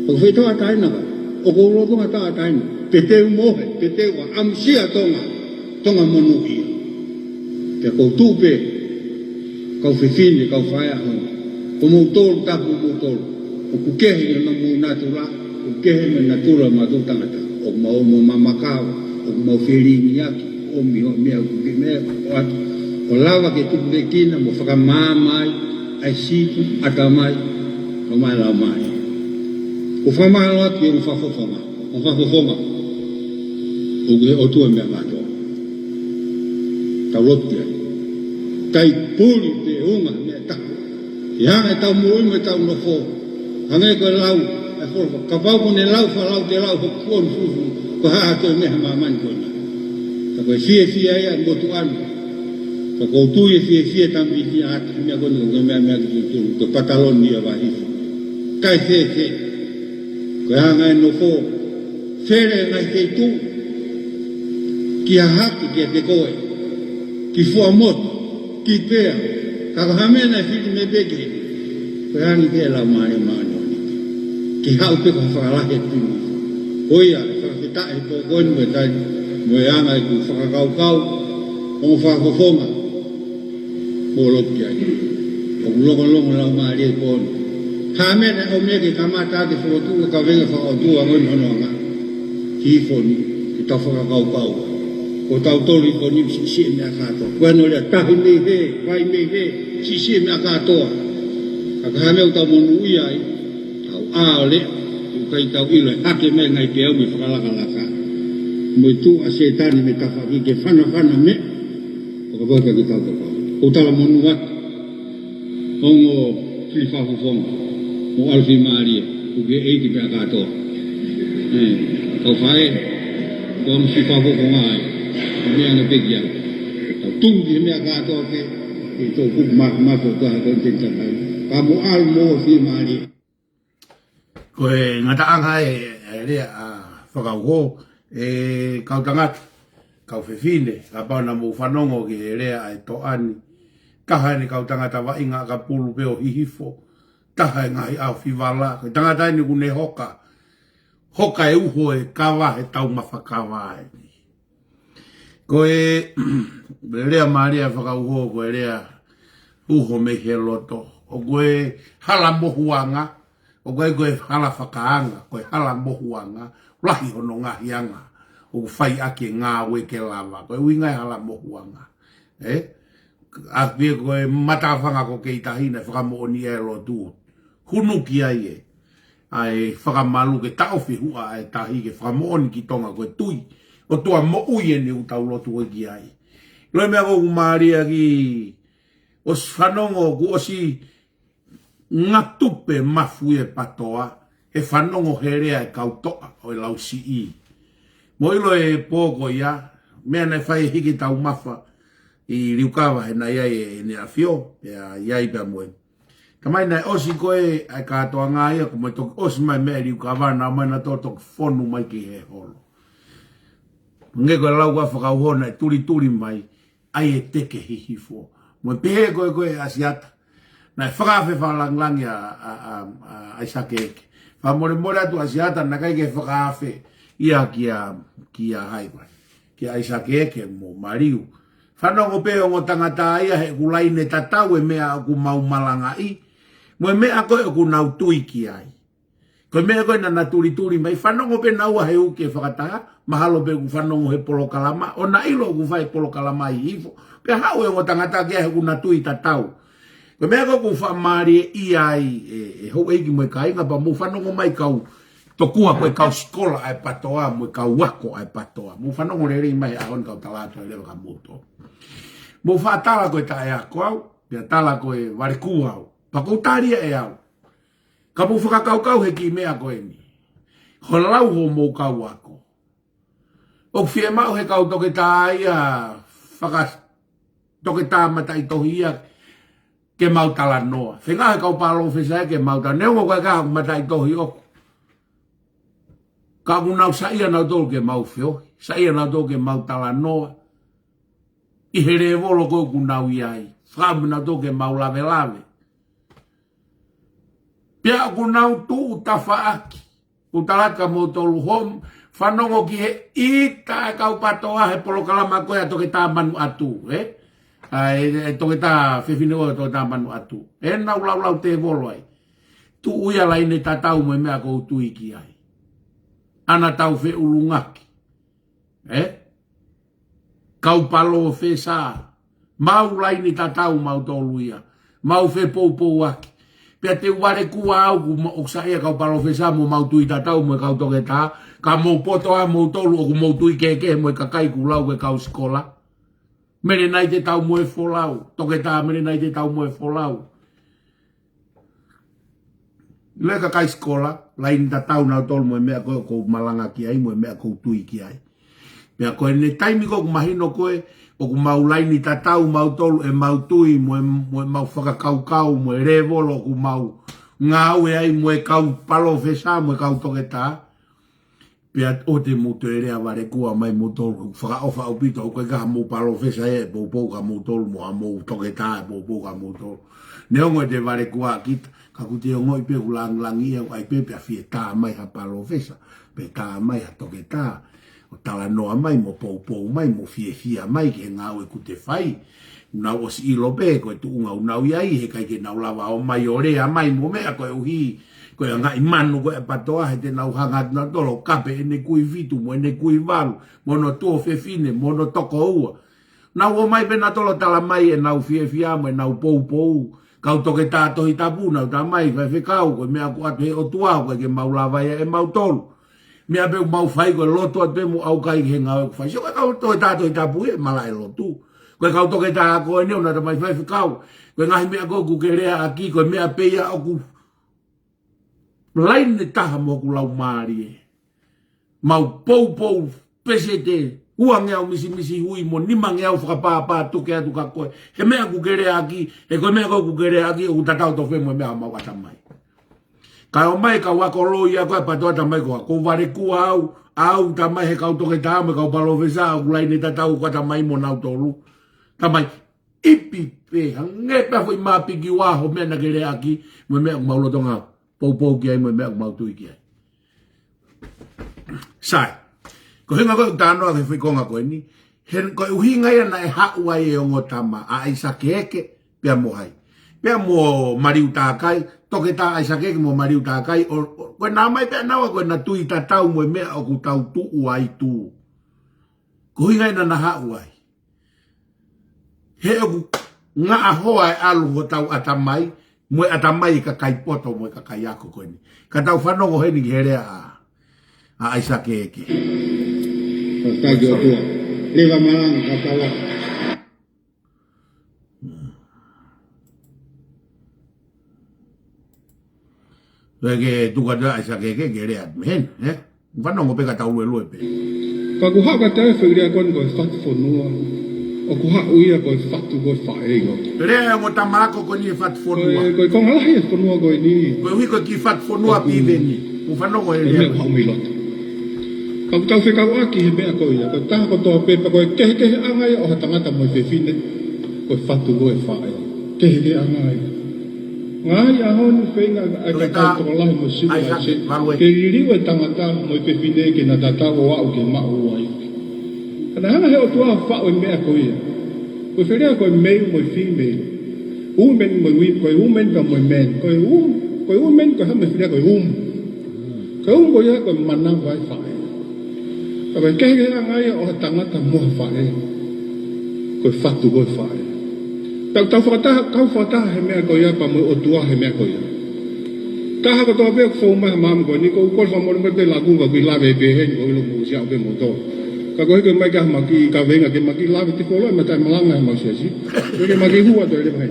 Pau whai tau a tai naka. O kouro tonga tau a tai na. Pe teu mohe, pe teu a amsia tonga. Tonga monu ia. Ke kou tūpe. Kau whiwhine, kau whai a hon. Ko mou tolu, tapu mou tolu. O kukehe na mu natura, o kehe na natura matu tangata. O mau mo mamakau, o mau whiringi aki, o miho mea kuke mea, o atu. O lawa ke tupu de kina, mo whakamāmai, ai sipu, atamai, o mai lau mai. O whamalo atu e o whawhawhama, o whawhawhama. O kuhe o tua mea mātua. Tau lotu ai. Tai pūri te unga mea taku. Ia e tau mui me tau no fō. Hangai koe lau, e whorfa, ka pau kone lau whalau te lau ho kuon fufu, ko haa koe meha mamani koe na. Ka koe fie ea ngotu anu. Ka kou tui e fie tambi ki ati mea kone koe mea ki tuturu, koe pataloni ia wahifu. Kai fie. Koe hangai no fō, where ngai kei tū, ki a haki ki a te koe, ki fua motu, ki pēa, ka kohamena e whiti me beke, koe hangi pēa lau maare maare. Ki hau pe ko whakalahe tūni. Koia, whakakita e pōkoin mo tai, mo e anga e ku whakakaukau, o whakakofonga, mo lopi ai. O kulongo lau maari e pōni. Ka mea o mea ki kamata te whakotu ka venga whakautua ngoi honoanga. Ki foni, ki tau whakakaukau. O tau tolu i foni si mea katoa. Koe no rea tahi mei he, vai mei he, si mea katoa. Ka ka mea o tau monu ui ai, tau a o lea. Kai tau ilo e hake mea ngai te au me whakalaka. Mo i tu a setani me tawhaki ke whana me, o ka waka ki tau tau. O tala monu watu, ongo whiwhawhawhonga, o alwhi maaria, o ke eiti mea katoa. Tau whae, o ang whiwhawhawhonga ai, o mea nga peki au. Tau tungi mea katoa ke, e tau kuku mako taha kontenta kai. Ka mo al mo whi maaria. Koe ngata anga rea whakauho kau tangata, kau whewhine, ka pauna mo whanongo ki rea e toani. Taha ni kau tangata wa inga ka pulu peo hihifo, taha e ngahi au whiwala. Koe tangata ni kune hoka, hoka e uho e kawa e tau mawhakawa e. Koe rea maria whakauho koe rea uho me he loto. O koe hala mohuanga, o koe hala whakaanga, koe hala mohuanga, lahi hono ngahi anga, o whai ake ngā weke lava, koe uingai hala mohuanga. A pia koe matawhanga ko kei tahina, whakamooni e lo tū. Hunu ki ai e, ai whakamalu ke taofi hua e tahi ke whakamooni ki tonga koe tui, o tua mo ui e ni utau lotu e ki ai. Loi mea ko kumaaria ki, o whanongo ku o si, ngā tupe mafu e patoa, e whanongo herea e kautoa o e lau si i. Mo ilo e pōko ia, mea nei whai hiki tau mafa i riukawa he na iai e ne a fio, e a iai pia moe. Tamai nei osi koe ai katoa ngā ia, ko mai toki osi mai mea riukawa na mai na tō toki whonu mai ki he holo. Nge koe lau kwa whakauhona e turi mai, ai e teke hihifo. Mo pehe koe asiata. Nai whakawhi whalanglangi a isake eke. Whamore atu asiata na kai ke whakawhi ia ki a haiwai. Ki a isake eke mo mariu. Whanongo peo ngo tangata ia he kulaine tatau e mea ku mau malanga i. Mo mea koe ku nau tui ki ai. Koe mea koe na turi mai. Whanongo pe naua he uke whakataha. Mahalo pe ku whanongo he polo kalama. O na ilo ku whai polo kalama i hifo. Pe hau e ngo tangata kia he ku na tui tatau. Ko mea ko whamari i ai e hou eiki mo e ka inga pa mo whanongo mai kau tokua koe kau skola ai patoa mo e kau wako ai patoa. Mo whanongo re rei mai ahon kau talato e lewa ka moto. Mo whaatala koe ta e ako au, pia tala koe wareku au, pa kou taria e au. Ka mo whakakau he ki mea koe ni. Ho lau ho mo kau ako. O fie mau he kau toke ta ia, whakas toke ta mata i tohia, ke mautala noa. Whenga he kau palo whesai ke mautala. Neongo koe kaha kumatai tohi oku. Ka kunau saia nau tolu ke mau whiohi. Saia nau tolu ke mautala noa. I here e volo koe kunau iai. Whakamu nau tolu ke mau lave. Pia kunau tu utafa aki. Utalaka mo tolu hom. Whanongo ki he ita e kau patoa he polo kalama koe ato ke tāmanu atu. Ai toke ta fefine o to ta manu atu e na lau te volo ai tu uia lai ne tatau mo mea ko tu iki ai ana tau fe ulungaki kau palo fe sa mau lai ne tatau mau to luia mau fe pou aki pe te ware ku au ku o sa e kau palo fe sa mo mau tu tatau mo kau toke ta ka mo poto a mo to lu mo tu ke mo ka kai ku lau ke kau skola. Mene nai te tau moe wholau. Toke tā mene nai te tau moe wholau. Leka kai skola. Laini ta tau nau tolu moe mea koe kou malanga ki ai. Moe mea kou tui ki ai. Mea koe ne taimi kou mahino koe. O ku mau laini ta tau mau tolu e mau tui. Moe mau whakakaukau. Moe revolo ku mau ngau e ai. Moe kau palo whesa. Moe kau toke tā. Pea o te mutu e rea ware kua mai motolu. Whakaofa au pito au koe kaha mou palo whesa e. Pou ka motolu mo a mou toke tā e pou ka motolu. Neongo te ware kua kita. Kakute o ngoi pe ulang langi au ai pe pe fie ta mai ha palo vesa. Pe ta mai ha toke ta. O tala noa mai mo pou mai mo fie mai ke ngau e kute fai. Nau o si ilo pe ko tu unga unau iai he kai ke nau lava o mai ore a mai mo mea ko e uhi. Ko e ngai manu ko e patoa he te nau hanga na tolo kape ene kui vitu mo ene kui valu. Mono tuo fe fine, mono toko ua. Nau o mai pe na tolo tala mai e nau fie mo e nau pou. Kau toke tātohi tapu nau tā mai kai fe kau ko mea ko atu he o tuau ko ke mau lava e mau tolu. Mea pe mau fai ko loto at pe mo au kai ke ngau e fai. So kau toke tātohi tapu e mala e lotu. Ko kau toke tā ko e neo na ta mai fai fe kau. Ko ngahi mea ko ku ke rea aki ko mea pe ia o ku lain ne taha mo ku lau maari e. Mau pou pese te ua ngeau misi hui mo nima ngeau whakapāpā tuke atu ka koe. He mea ku kere aki, he koe mea ku kere aki, o tatau to whemua mea mau atamai. Ka o mai ka wako loi a koe patoa tamai koa, ko ware kua au tamai he kau toke tāme, kau palovesa, au kulai ne tatau koa tamai mo nau tolu. Tamai, ipi pe, hangepa fui mapiki waho mea na kere aki, mo mea ku maulotonga, pou ki ai, mo mea ku mautui ki ai. Sai. Ko hinga koe utanoa ke whikonga koe ni. Koe uhinga ia na e haua e ongo tama. A aisa keke, pia mo hai. Pia mo mariu tākai. Toke tā aisa keke mo mariu tākai. Koe nā mai pia nawa koe na tui tatau mo e mea o ku tau tuu ai tū. Ko hinga ia na haua ai. He oku ngā ahoa e alu ho tau atamai. Mo e atamai ka kai poto mo e ka kai ako koe ni. Ka tau whanongo he ni herea a aisa keke. Kage o tua. Lewa maranga katawa. Ke tukada aisa keke rea men, Whanongo pe ka tau lue pe. Ka ku haka te whiria kon ko fatu fonua. O ku haka uia ko fatu ko whae go. Rea mo tamako ko ni fatu fonua. Ko konga lahi e fonua ko ni. Ko hui ko ki fatu fonua pi veni. Mo whanongo e rea. Me hau milota. Kau tau whekau aki he mea ko ia. Ko taha ko toa pepa ko e kehe angai o ha tangata mo i whewhine. Ko fatu ko e whae. Kehe angai. Ngai ahon whenga a ka tau toko lahi mo siwa a se. Ke ririwa tangata mo i whewhine ke na tata o au ke mao ai. Kana hana he o tua whao e mea ko ia. Ko wherea ko e mei mo i female. Umen mo i ko e umen ka mo i men. Ko e umen ko hame wherea ko e Ko e ko ia ko e manang vai whae. Ka kehe angai o tangata mo whae. Ko fatu ko whae. Tau whakataha he mea ko ia pa mo o tua he mea ko ia. Taha ko toa pia ko whaumai maam ko ni ko ukol whamori me pe lagunga ko i lawe pe hen ko ilo mo siau pe mo to. Ka ko heke mai ka maki ka venga ke maki lawe te kolo e matai malanga he mau siasi. Ke maki hua to e le mai.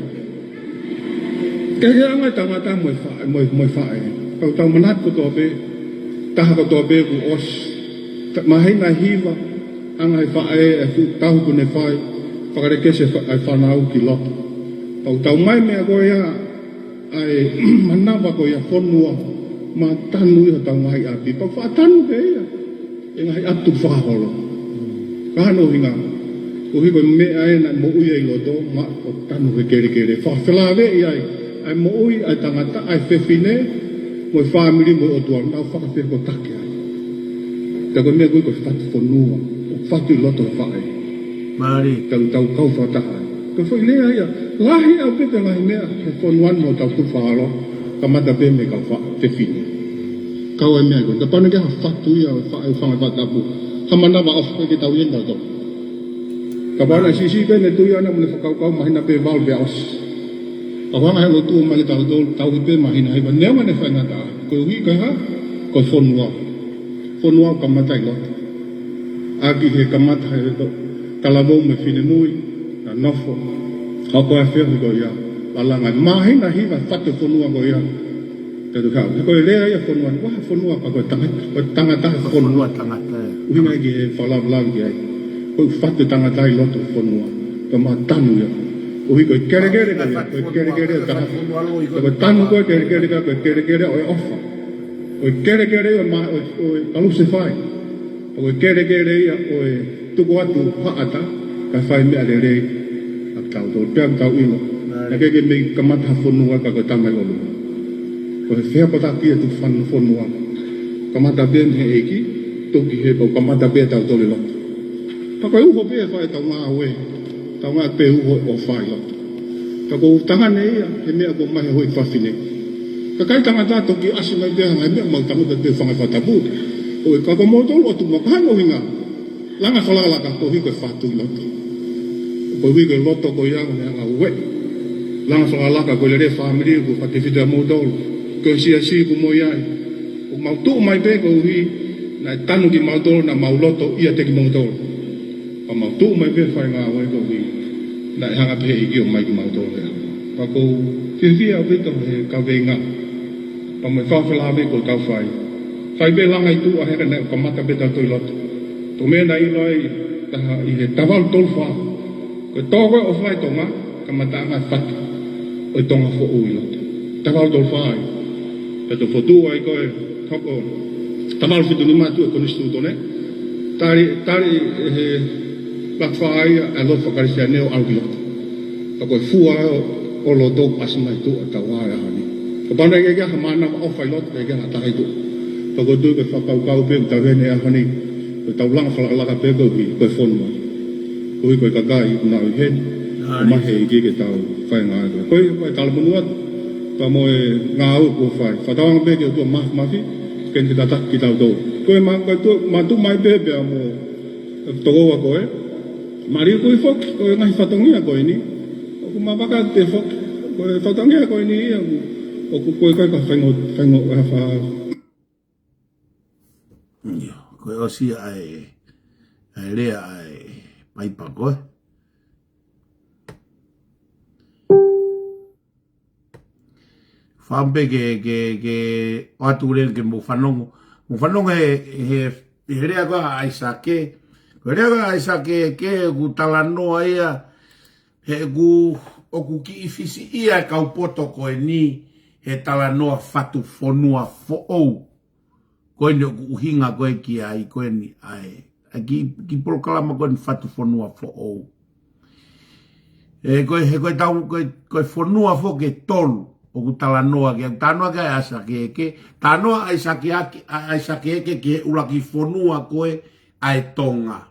Kehe angai tangata mo whae. Kau tau manat ko toa pe. Taha ko toa pe ko os. Mahai na hiva, angai whae e tahu ko ne whae, whakare kese ai whanau ki loto. Pau tau mai mea koe ia, ai manawa koe ia whonua, ma tanu iho tau mai api. Pau whaatanu pe ia, e ngai atu whaholo. Kahano hinga, ko hiko mea e na mo ui ai loto, ma o tanu he kere. Whawhilawe ia ai mo ui ai tangata, ai whewhine, mo i whamiri mo i otua, nau whakawhi ko take ai. Ka koe mea koe koe whatu whanua, o whatu i loto whae. Mari. Tau kau whataha. Ka whai lea ia, lahi au pepe lahi mea, he whanuan mo tau tu whaaro, ka mata pe me kau te whine. Kau e mea koe, ka pane ke ha whatu ia, whae u whangai whatapu, ha manawa of koe ke tau ienda to. Ka pane sisi pe ne tui ana mune whakau mahina pe val pe aus. Ka whanga he lotu o mai tau hi pe mahina hiwa, nea mane whae ngata, koe hui kai ha, koe whanua. Whanua ka matai loto. Aki he ka mata he reto. Kalabou me whine mui, na nofo. Hako e whiahi ko ia. Walanga, mahi na hiwa whate whanua ko ia. Te tu kau. Koe lea ia whanua. Waha whanua pa koe tangata he whanua. Uhinga ki he whalawlau ki ai. Koe whate tangata he loto whanua. Ka maa tanu ia. Uhi koe kere ka ia. Koe kere ka. Koe tanu koe kere ka. Koe kere o e ofa. Koe kere o e aluse whai. Koe kere ia o e tuku atu haata, ka whai mea le rei, a tau tau, pia tau ino. Na keke mei kamata whanua ka koe tamai olu. ko fea ko ta pia tu fan fonua kamata ben he eki to ki he ko kamata be ta to le lo pa ko ho be fa ta ma we ta ma pe ho o fa yo ta ko tanga nei he me ko mai ho fa fine ka kai tanga ta to ki asima be ha me mo ta mo be fa fa ta bu o ka ko mo to o tu mo ka no hinga langa sola la ka to hi ko fa tu lo ko wi ko lo to ko ya ne nga we langa sola la ka ko le family ko fa te fita mo do ko si ko mo ya o ma tu mai be ko wi na tanu ki ma do na ma lo to ia te ki mo do o ma tu mai be fa nga we ko wi na hanga pe i ki o mai ki ma do le pa ko fi a be to he ka ve nga pa mo fa fa la be ko ta fai fai be langa i tu a he na ko mata be ta to lo to me na i loi ta i he taval tol fa ko to ko o fai to nga ka mata nga fat o to nga fo o lo taval tol fa pe to fo tu ai ko ko taval fi tu ni ma tu ko ni stu to ne tari he la fai a lo fa ka sia ne o al lo ko fu a o lo do pas mai tu ta wa ya ni ko ba ne ke ha ma na o fai lo ke ga ta ai tu ko do be fa ka pe ta ve ne a ni ko tau langa whalaka laka peko ki koe whonua. Koe koe kakai na ui hen, o mahe i ki ke tau whai ngā koe. Koe tala munuat, pa moe ngā au ko whai. Whatawanga peke o tua mafi, ken ki tatak ki tau tau. Koe ma tu mai pepe a mo tokoa koe. Mario koe whok, koe ngahi whatongia koe ni. O ku mawaka te whok, koe whatongia koe ni. O ku koe koe ka whaingo hafa. Koe osi ai rea ai paipa koe. Whampe ke watu rea ke mo whanongo. Mo whanongo he rea koe ai sake. Koe rea koe ai sake ke ku talanoa ia. He ku oku ki ifisi ia kaupoto koe ni he talanoa whatu whonua fo'ou. Koe ni o hinga koe ki ai, koe ni ai. Ki polokalama koe ni whatu whonua fo'ou. Koe tau, koe whonua fo ke tolu, o ku talanoa ke, tanoa ke asa ke eke, tanoa ai sake eke ke ulaki whonua koe ai tonga.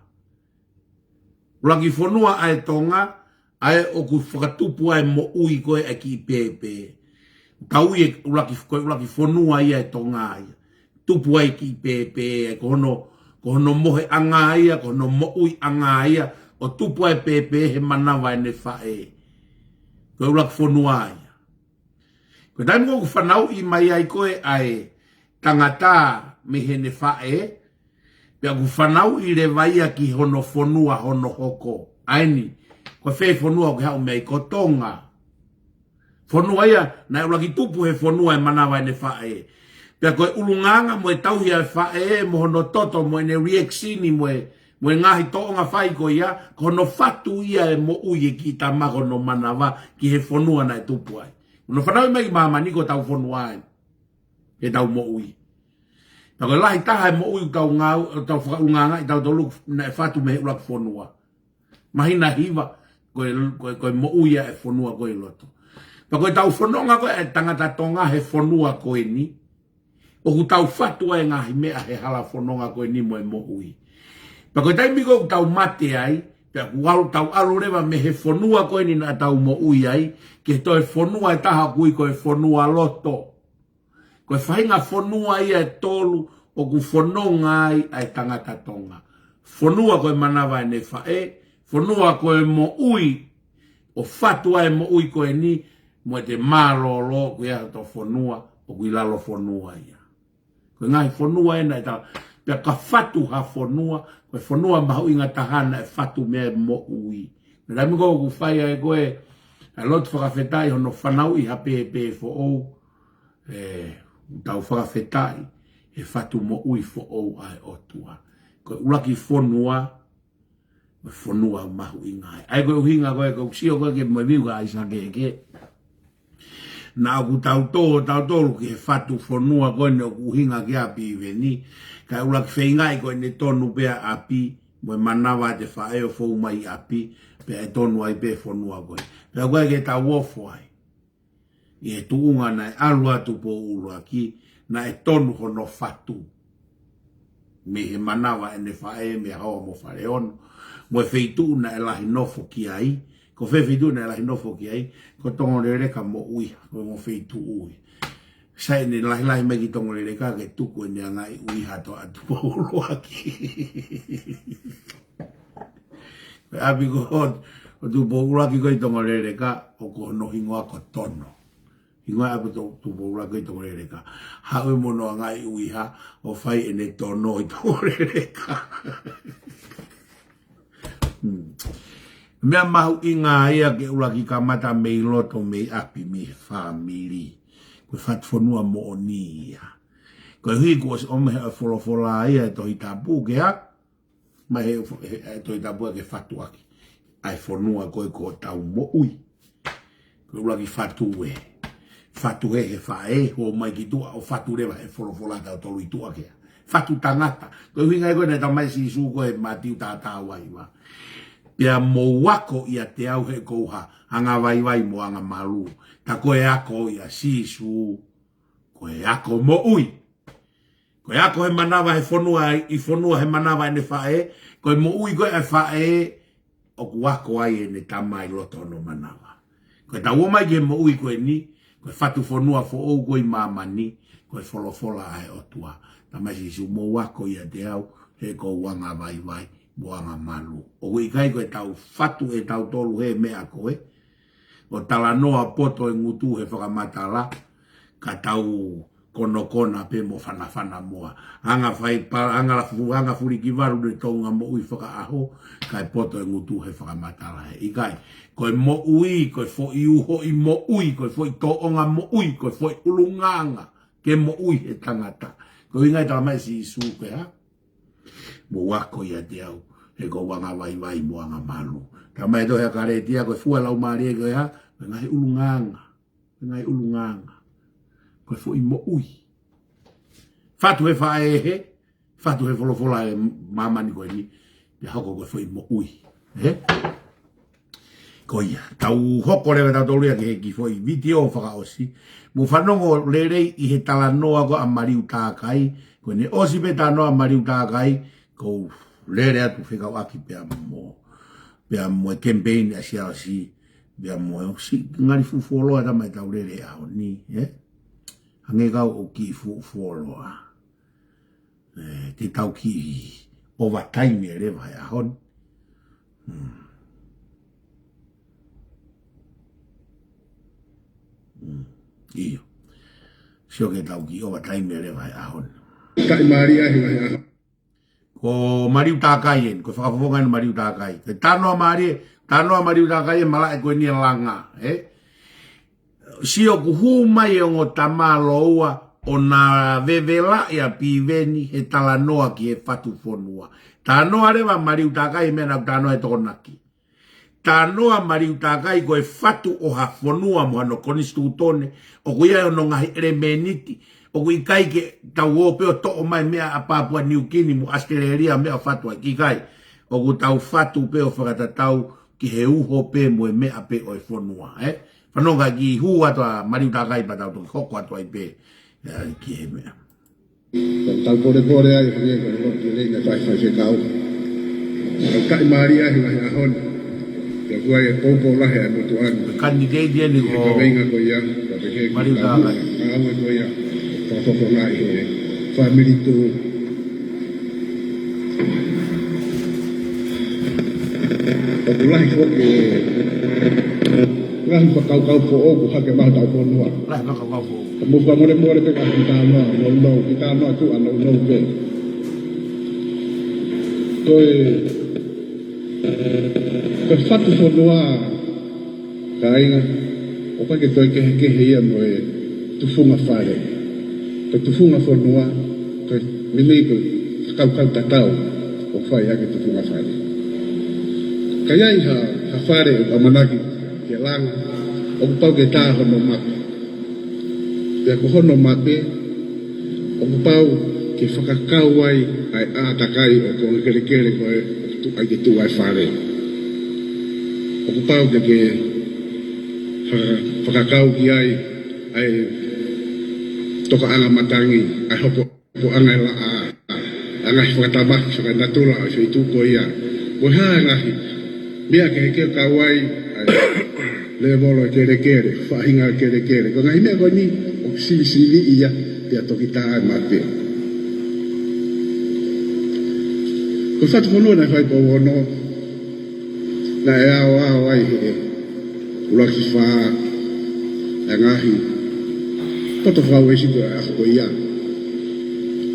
Ulaki whonua ai tonga, ai o ku whakatupu ai mo ui koe ai ki pepe. Tau i ulaki whonua i ai tonga ai. Tupu ai ki pepe, ko hono mohe anga ia, ko hono mo'ui anga ia, o tupu ai pepe he manawa e ne whae. Koe ulak whonua ia. Koe taimi ko whanau i mai ai koe ai tangata me he ne whae, pia ku whanau i le vaia ki hono whonua hono hoko. Aini, koe whee whonua ke hau mei ko tonga. Whonua ia, na ulaki tupu he whonua e manawa e ne whae. Pea koe ulunganga mo e tauhi ai whae mo hono toto mo e ne reaksini mo e ngahi toonga whai ko ia, ko hono whatu ia e mo ui e ki ta mako no manawa ki he whonua na e tupu ai. Uno whanau mai mama niko tau whonua ai, e tau mo ui. Pea koe lahi taha e mo ui tau ngau, tau whakaunganga i tau tolu na e whatu me he ulak whonua. Mahina hiva, koe mo ui e whonua koe loto. Pea koe tau whononga koe e tangata tonga he whonua koe ni, o ku tau whatu ai ngahi mea he hala whanonga koe ni mo e mo ui. Pa koe taimi ko tau mate ai, pia ku tau alu rewa me he whanua koe ni na tau mo ui ai, ke toi whanua e taha kui koe whanua loto. Koe whainga whanua ia e tolu, o ku whanonga ai ai tangata tonga. Whanua koe manawa e ne whae, whanua koe mo ui, o whatu ai mo ui koe ni, mo e te marolo koe a to whanua, o kui lalo whanua ia. Koe ngai whanua e nai tau, pia ka whatu ha whanua, koe whanua mahu inga tahana e whatu mea mo ui. Me rami ko ku whai ai koe, a lotu whakawhetai hono whanau i hape fo ou, tau whakawhetai, e whatu mo ui fo ou ai otua. Koe ulaki whanua, koe whanua mahu inga ai. Ai koe uhinga koe, koe kusio koe ke moe viuka aisa ke. Na aku tau tōru ki he whatu whanua koe ne o kuhinga ki api i veni. Kai ulaki whaingai koe ne tonu pia api, moe manawa te whaeo whau mai api, pia e tonu ai pia whanua koe. Pia koe ke tau wofo ai. I e tuunga na e alua tu po ulua ki, na e tonu hono fatu. Me he manawa e ne whae me hawa mo whare ono. Mo e wheitu na e lahi nofo ki ai, ko whewhitu na e lahi nofo ki ai, ko tongo reka mo ui, ko mo wheitu ui. Sai ni lahi me ki tongo reka ke tuku e ni ngai ui hato atu po ulua ki. Abi ko o tu po ulua ki koi tongo reka, o ko no hingoa ko tono. Ingoa apa tu bola ke to reka. Ha o mono ngai uiha o fai ene tono i to reka. Mea mahu inga ia ke ulaki kamata mei loto mei api mi family. Ko fat fonua mo onia. Ko hui ko o me folofola ia to itapu ke ha. Ma he to itapu ke fatu aki. Ai fonua ko tau mo ui. Ko ulaki fatu we. Fatu he fae ho mai ki tua o fatu rewa e folofola ta tolu i tua kea. Fatu tangata. Ko hinga koe ne tamai si su koe matiu tata wai wa. Pea mo wako ia te au he kouha anga wai mo anga malu. Ta koe ako ia si su. Koe ako mo ui. Koe ako he manawa he fonua i fonua he manawa e ne fae. Koe mo ui koe e fae o ku wako ai e ne tamai loto no manawa. Koe ta uomai ke mo ui koe ni. Koe fatu fonua fo o goi mamani, koe folofola ai o tua. Tamasi su mo wako ia te au, he ko wanga vai, mo anga malu. O goi kai koe tau fatu e tau tolu he mea koe. O tala noa poto e ngutu he whakamatala, ka tau konokona pe mo whanawhana moa. Anga furi ki waru ne tonga mo ui whakaaho, kai poto e ngutu he whakamatala he. Ikai, koe mo ui, koe fo i uho i mo ui, koe fo i toonga mo ui, koe fo i ulunganga, ke mo ui he tangata. Koe ingai tala mai si isu ke ha. Mo wako ia te au, he ko wanga vai mo anga malu. Ta mai to he karetia, koe fua lau maari e koe ha, koe ngai ulunganga. Koe fo i mo ui. Fatu he whae he, fatu he folofola e mamani koe ni, te hoko koe fo i mo ui. Koia, tau hoko rewa tau toluia ke he ki fo i video whakaosi, mo whanongo lerei i he tala noa ko a mariu tākai, koe ne osi pe tā noa mariu tākai, ko lere atu whikau aki pea mo e campaign a si si, pea mo e si, ngari fufuoloa tamai tau lere ao ni, hange kau o ki fufuoloa. Te tau ki overtime e rewa e ahon. Iyo. Sio ke tau ki overtime e rewa e ahon. Kai mari ahi vai ahon. Ko mariu tākai en, ko whakafofonga mariu tākai. Ke tānoa mariu tākai e mala e koe ni langa, Sio ku hu mai o ngo tama loua o na vevela ia piveni he tala noa ki he fatu fonua. Tānoa rewa mariu tākai mena tānoa e tokonaki. Tānoa mariu tākai ko e fatu o ha fonua mo hano konistu tone o kuia o nonga ere meniti o kui kai ke tau o peo to o mai mea a Papua New Guinea mo Australia mea fatua ki kai o ku tau fatu peo whakatatau ki he uho pe mo e mea pe o e fonua, Whanonga ki hua toa mariu tākai pa tau toki hoko atua i pe ki he mea. Tau pore ai whangia koe roki leina tai whai whekau. Kai mari ahi vai ahon. Ka kua e pompo lahe a motu anu. Candidate ni ko Ka venga koe ia. Ka peke ki mariu tākai. Ka aue koe ia. Ka whoko ngai he family tu. Ka kulahi koke Lahi pakau po oku hake maha tau ponua. Lai kakau po. Muka more pe ka kita no kita no tu ano no be. Koe fatu ponua kainga o pa ke toi ke hea mo e tufunga whare. Koe tufunga ponua koe mimi ko kau tatau o whai ake tufunga whare. Kaya iha whare o manaki ke langa o pau ke tā hono mape. Pea ko hono mape o pau ke whakakau ai ai ātakai o ko kere ko ai ke tu ai whare. O pau ke whakakau ki ai ai toka anga matangi ai hoko ko anga la anga whataba whakatula o i tuko ia ko ha ngahi mea ke kawai ai le volo kere whahinga kere ko ngahi mea ko ni o sili ia pia toki taa mate ko fatu kono na whai po wono na e ao ai he ulaki wha e ngahi poto whau e siko e ako ia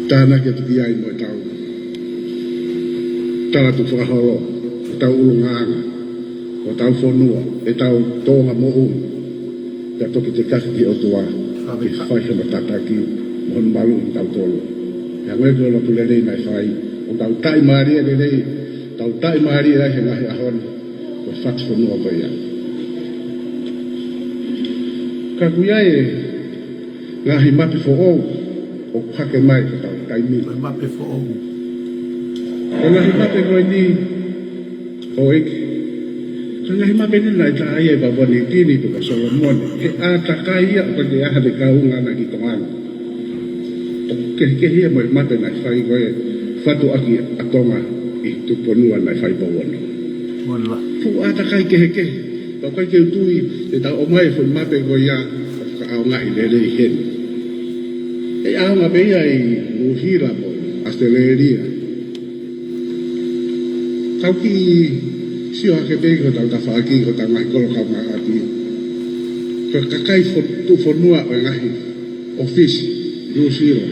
tāna ki atuki ai mo e tau tala tu whakaholo e tau ulunganga o tau whonua e tau tōnga mo'u e toki te kasi ki o tua ki whaihana tataki mohon malu i tau tolo e ngoi kono tu lelei nai whai o tau tai maria lelei tau tai maria he ngahi ahona o whatu whonua ko ia ka kuiai e ngahi mapi who'ou o hake mai ka tau taimi. Mape who'ou. Ka ngahi mape koe ni o eke. Ka ngahi mape ni nai ta aia i baboni tini tu ka Solomone. He a takai ia o te aha de kaunga na ki tongana. Ke hia mo i mape nai whai koe whatu aki atonga i tuponua nai whai bawono. Wala. Fu a takai ke. Pa koe ke utui te tau o mai fu mape koe ia ka au ngai lele i heni. E aunga beia i Muhira mo Asteleria. Kau ki sio hake pei ko tau tawhaki ko tau ngahi kolo kau ngā ati. Ko kakai tu whanua o ngahi ofisi Muhira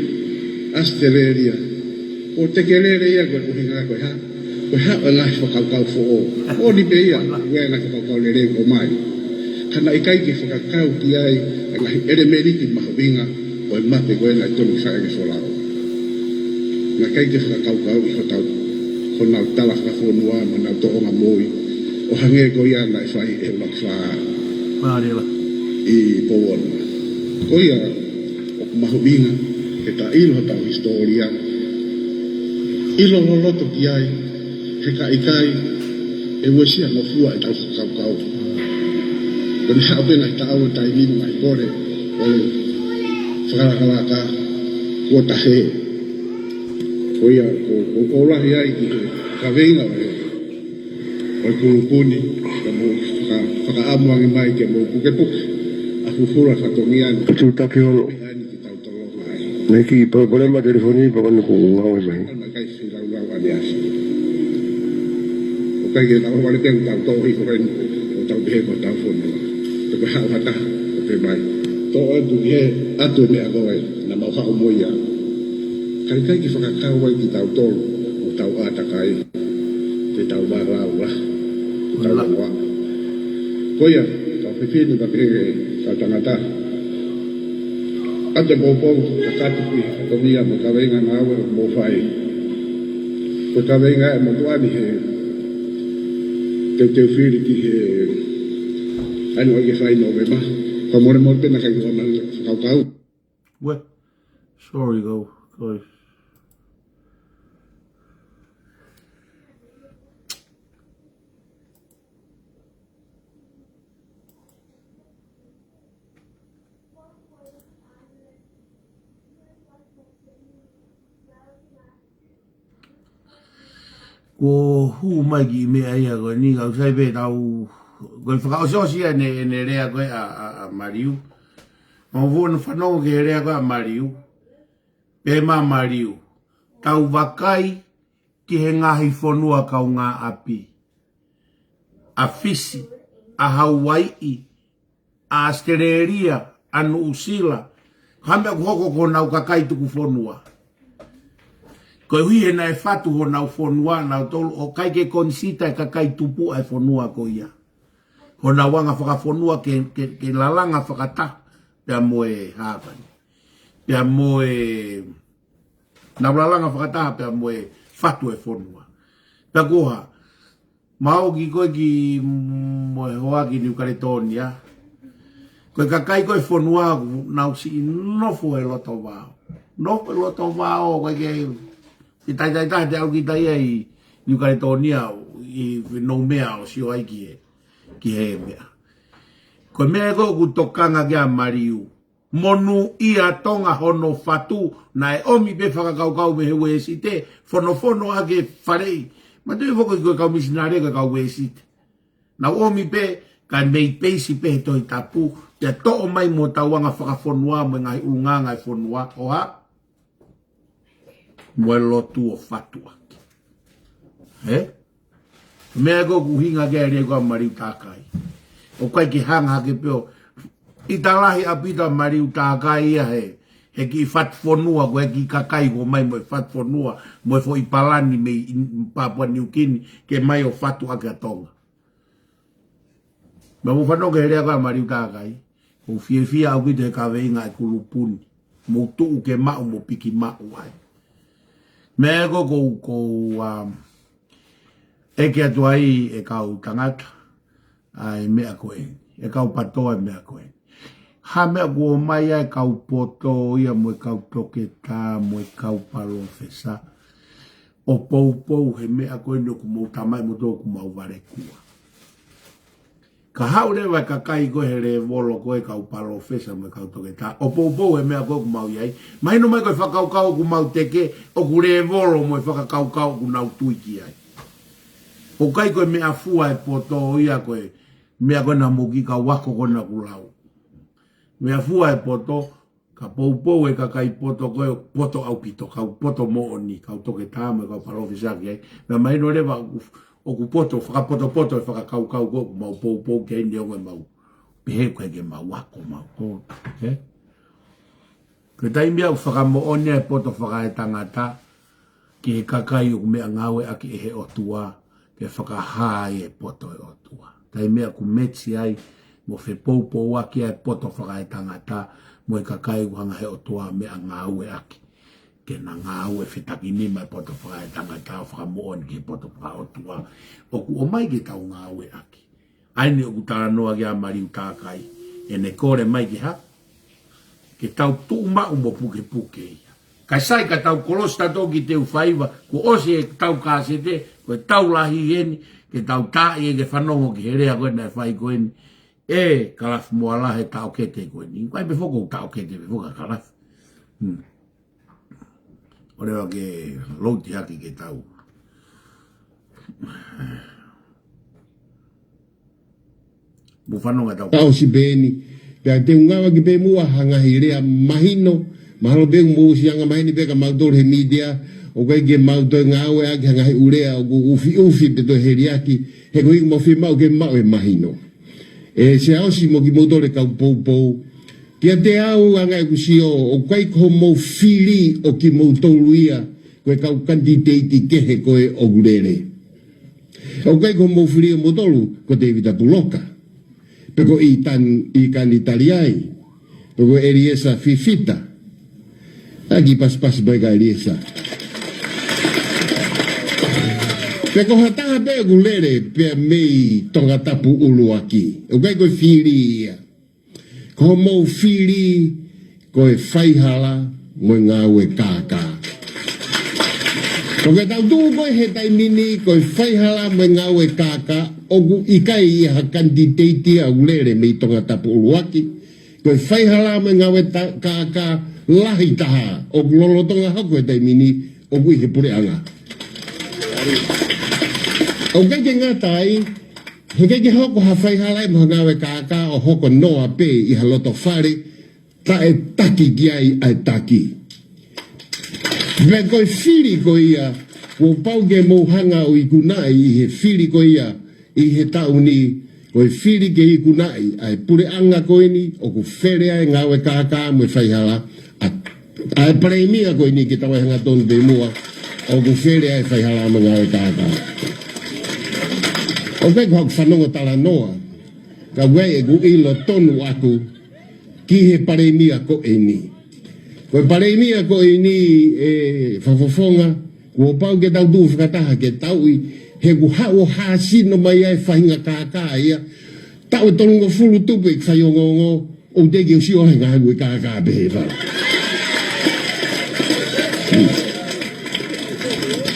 Asteleria. O te kerere ia koe uhinga koe ha. Koe ha o ngahi whakau fo o. O ni beia ue ngahi whakau lere ko mai. Kana ikai ki whakakau ki ai ngahi ere meriki mahawinga o e mape koe nai tonu whae ke wholao. Nga kai ke whakakau i hotau ko nau tala whakawhonua ma nau toonga moi o hange ko ia nai whai e unak whaa Marila. I powona. Ko ia o mahuinga ke ta ilo tau historia ilo loloto ki ai he ka ikai e wesia no fua e tau whakakau. Kone hao pena i tau tai minu mai kore whakarakalaka kua tahe ko ia ko lahi ai ki te kaweinga o kurupuni ka mo whakaamuangi mai ke mo pukepuke a fufura whatongiani tu taki holo ani ki tau taloha ai neki problema telefoni pa kono ko ngau mai ana kai sinau ani asi o kai ke tau wale teng tau tohi ko ren o tau behe ko tau fono te ko hao hata o te mai to atu he atu me agoe na mau hao moia kai ki whakakau ai ki tau tolu o tau atakai te tau warau la te tau wa koia tau whiwhinu ka pehe tau tangata ate popo ka katupi ka mia mo ka wenga ngawe mo whai ko ka wenga e mo tuani he te whiri ki he anu ake whai no wema ka more mo pena kai kona whakakau What? Sorry, go. Ko hu mai ki me ai ko ni ga sai be tau ko fa so si ne rea ko a Mariu mo von fa no ke rea ko a Mariu pe ma Mariu tau wakai ki he ngahi whonua kau ngā api a Fisi a Hawaii a Australia a New Zealand hame hoko ko nau kakai tuku whonua ko hui he nai whatu ho nau whonua nau tolu o kai ke konsita e kakai tupu ai whonua ko ia ho nau wanga whakawhonua ke lalanga whakata pia moe hapani pia moe nau lalanga whakata pia moe whatu e whonua pia koha mao ki koe ki moe hoa ki New Caledonia koe kakai koe whonua nau si nofo e loto wao nofo e loto wao koe ke I tai te au ki tai ai New Caledonia I no mea o sio ai ki he mea. Ko mea ko ku tokanga ki a Mariu. monu ia tonga hono fatu na e omi pe whakakaukau me he ue site fono ake wharei ma tui whoko i koe kau misinare ka kau ue site na omi pe ka mei peisi pe he toi tapu te to'o mai mo tauanga whakafonua mo ngai unga ngai fonua oha mo e lotu o fatu ake mea ko kuhinga ke ere ko mariu takai o kai ki hanga ke peo i talahi apita mariu takai ia he ki fat fonua ko he ki kakai ko mai mo fat fonua mo fo i palani me Papua New Guinea ke mai o fatu ake atonga ma mo whanau ke ere ko mariu takai o fia au ki te ka veinga e kulupuni mo tuu ke mau mo piki mau ai mea ko e ke atu ai e kau tangata ai mea koe e kau patoa mea koe ha mea kua mai ai kau poto ia mo e kau toke tā mo e kau palo fesa o pou he mea koe no ku mau tamai mo tō ku mau vare kua ka hau rewa ka kai koe he re volo koe kau palo fesa mo e kau toke tā o pou he mea koe ku mau iai mai no mai koe whakaukau ku mau teke o ku re volo mo e whakaukau ku nau tuiki ai o kai koe mea fua e poto ia koe mea koe na muki ka wako kona kulau. Mea fua e poto ka pou e ka kai poto koe poto au pito ka poto mo oni ka toke tama ka parofisaki ai. Mea mai no rewa o ku poto whakapoto e whakakau ko mau pou ke indi o mau pehe koe ke mau wako mau ko. Koe tai mea whakamo oni e poto whakae tangata ki he kakai o mea ngawe aki e he otua ke whakahai e poto e otua. Tai mea ku metsi ai, mo whe pou aki e poto whakae tangata, mo e kakai uhanga he otua mea ngāue aki. Ke na ngāue whetaki nima e poto whakae tangata, whakamooni ki poto whakae otua. Oku o mai ke tau ngāue aki. Aine oku tara noa ki a mariu tākai, e ne kore mai ki ha, ke tau tūma umo puke ia. Kai sai ka tau kolosta toki te uwhaiva, ko ose e tau kāsete, ko e tau lahi heni, ke tau tāi e ke whanongo ki herea koe na e whai koe ni, e kalafu mua lahe tau kete koe ni. Kai pe whoko tau kete, pe whoka kalafu. O rewa ke louti haki ke tau. Mu whanonga tau. Tau si beni, pia te ungawa ki pe mua hanga hirea mahino, mahalo be mo sianga mai ni be ka maudor he media o kai ge maudor ngawe a hanga he urea o ufi pe to heriaki he ko mo fi mau ke mau e mahino e se ausi mo ki maudor ka pou ki te au anga ku sio o kai ko mo fili o ki mo toluia ko ka candidate ke he ko o gurere o kai ko mo fili mo tolu ko David Buloka pe ko i kan italiai pe ko Eliesa Fifita lagi pas-pas baga Eliesa. Peko hataha pe gulere pe mei tonga tapu ulu aki. O kai koe whiri ia. Ko mou whiri koe whaihala mo ngā ue kākā. Ko kai tau tū koe he tai mini koe whaihala mo ngā ue kākā o gu ikai iha kandidate a gulere mei tonga tapu ulu aki. Koe whaihala mo ngā ue kākā lahi taha o lolotonga hako e tai mini o kui he pure anga. O kai ke ngā tai, he kai ke hoko hawhai halai mo ngawe kākā o hoko noa pe i haloto whare, ta e taki ki ai ai taki. Me koe whiri ko ia, ko pau ke mouhanga o i kunai i he whiri ko ia, i he tauni, koe whiri ke i kunai, ai pure anga koe ni, o ku where ai ngawe kākā mo e whaihala, ai premia ko ini kita wah hanga ton de mua o ku fere ai fai hala ma ngawe tāka o kai ko whanonga tala noa ka wei e gu ilo tonu aku ki he premia ko ini ko premia ko ini e whafofonga ko pau ke tau tu whakataha ke tau i he gu hao hasino mai ai whahinga kākā ia tau e tonungo fulu tupu i whaiongongo o te ki o si o henga hangu i kākā behe whara.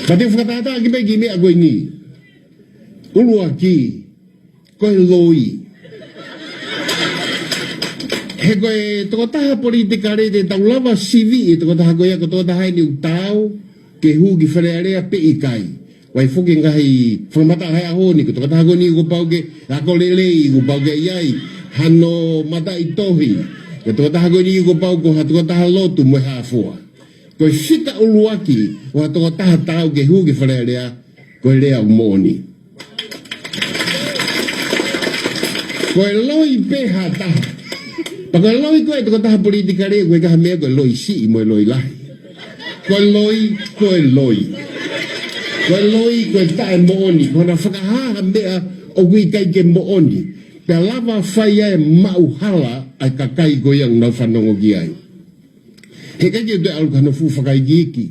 Pate whakatata ki peki mea koe ni. Ulua ki, koe loi. he koe toko taha politika re te tau lava sivi e toko taha koe ako toko taha ni utau ke hu ki wharearea pe i kai wai fuki ngahi whamata hai aho ni ko toko taha koe ni ko pau ke ako lele i ko pau ke iai hano mata i tohi ke toko taha koe ni ko pau ko ha toko taha lotu mo ha fua koe whika uluaki o ha toko taha tau ke hu ki wharearea koe lea umoni koe loi peha taha Paka loi koe toko taha politika rea koe kaha mea koe loi si mo loi lahi. Koe loi, koe loi. Koe loi, koe tae mooni. Koe na whakahaha mea o kui kai ke mooni. Pea lava whai e mau hala ai ka kai koe ang nau whanongo ki ai. He kai ke te alu kano fu whakai ki.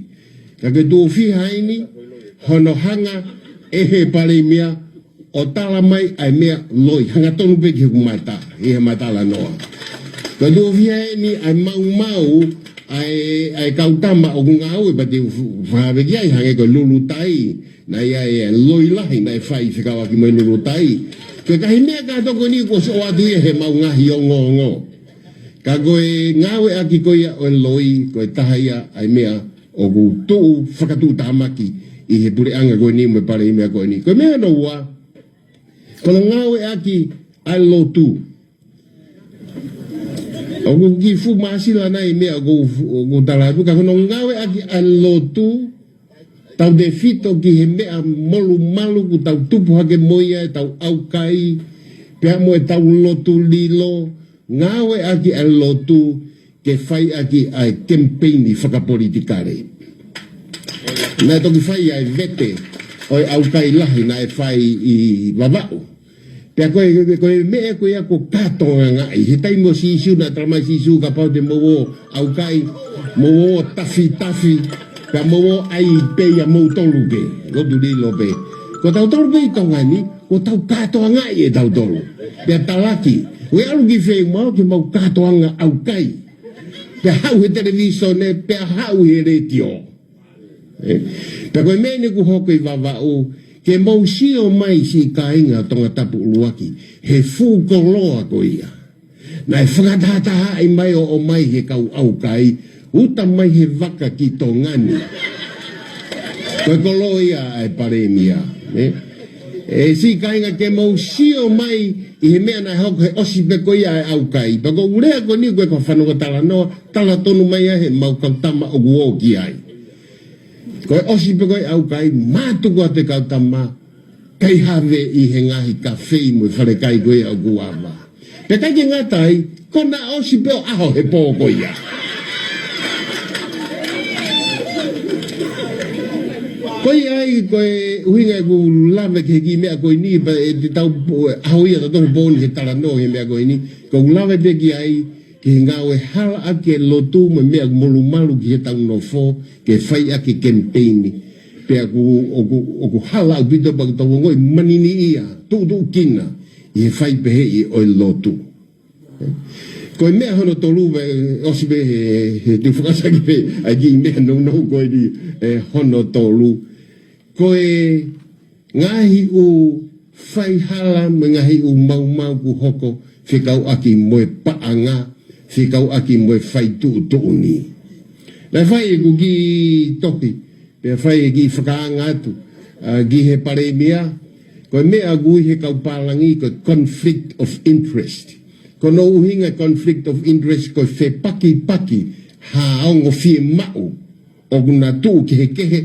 Ka ke tō whihaini, hono hanga, ehe pare mea, o tala mai ai mea loi. Hanga tonu pe ki huku mai ta. Ehe mai tala noa. Ka tō whihaini ai mau ai kautama o kunga au e pati whahaveki ai hange koe lulu tai. Na ia e loi lahi na e whai whikawaki mai lulu tai. Koe kahi mea ka toko ni ko so atu ia he mau ngahi o ngo. Ka koe ngawe aki koe ia o e loi koe taha ia ai mea o ku tuu whakatu tamaki i he pure anga koe ni me pare i mea koe ni. Koe mea no ua. Kono ngawe aki ai lotu. O ku ki fu masila na i mea o ku talatu. Ka kono ngawe aki ai lotu. Tau de fito ki he mea molu malu ku tau tupu hake moia e tau aukai. Pea mo e tau lotu lilo. Ngawe aki ai lotu ke whai aki ai campaigni whakapolitikare. Nā toki whai ai vete o e aukai lahi na e whai i wawau. Pea koe mea koe ako kātonga ngai. He taimo sisu na tramai sisu ka pau te mowo aukai. Mowo tafi. Pea mowo ai peia mou tolu ke. Lotu lilo pe. Ko tau tolu pe i tongani, ko tau kātonga ngai e tau tolu. Pea talaki. Ue alu ki whai mau ke mau kātonga aukai. Pea hau he televisione, pea hau he retio. Pea koe mene ku hoko i wawau. Ke mau sio mai si ka inga tonga tapu uluaki. He fu koloa ko ia. Na e whakatataha ai mai o mai he kau aukai. Uta mai he waka ki tō ngani. Koe koloa ia ai paremia. E si ka inga ke mau sio mai i he mea na hoko he osi pe ko ia ai aukai. Pako urea ko ni koe ka whanonga tala noa. Tala tonu mai he mau kautama o guoki ai. Koe osi pe koe aukai, mātuku a te kautama, kei hawe i he ngahi ka whei mo whare kai koe au guawa. Pe kai ke ngatai, kona osi pe o aho he pō koe ia. Koe ai koe uhinga ku lawe ke ki mea koe ni, pa e te tau aho ia ta tohu pōni he tala no he mea koe ni, ko lawe pe ki ai, ke ngawe hala ake lotu me mea molu malu ki he tau no fo ke whai ake campaigni pe aku hala au pito pa tau ngoi manini ia tu kina i he whai pehe i oi lotu koe mea hono tolu osi pe he tu whakasaki pe a ki mea no koe di hono tolu koe ngahi u whai hala me ngahi u mau ku hoko whikau aki moe paanga whikau aki moe whai tuuni. Lai whai e ku ki topi, pia whai e ki whakaanga atu, ki he pare mea, koe mea gui he kau pālangi ko conflict of interest. Ko no uhinga conflict of interest ko whe paki, haongo whie mau, o kuna tū ki he kehe,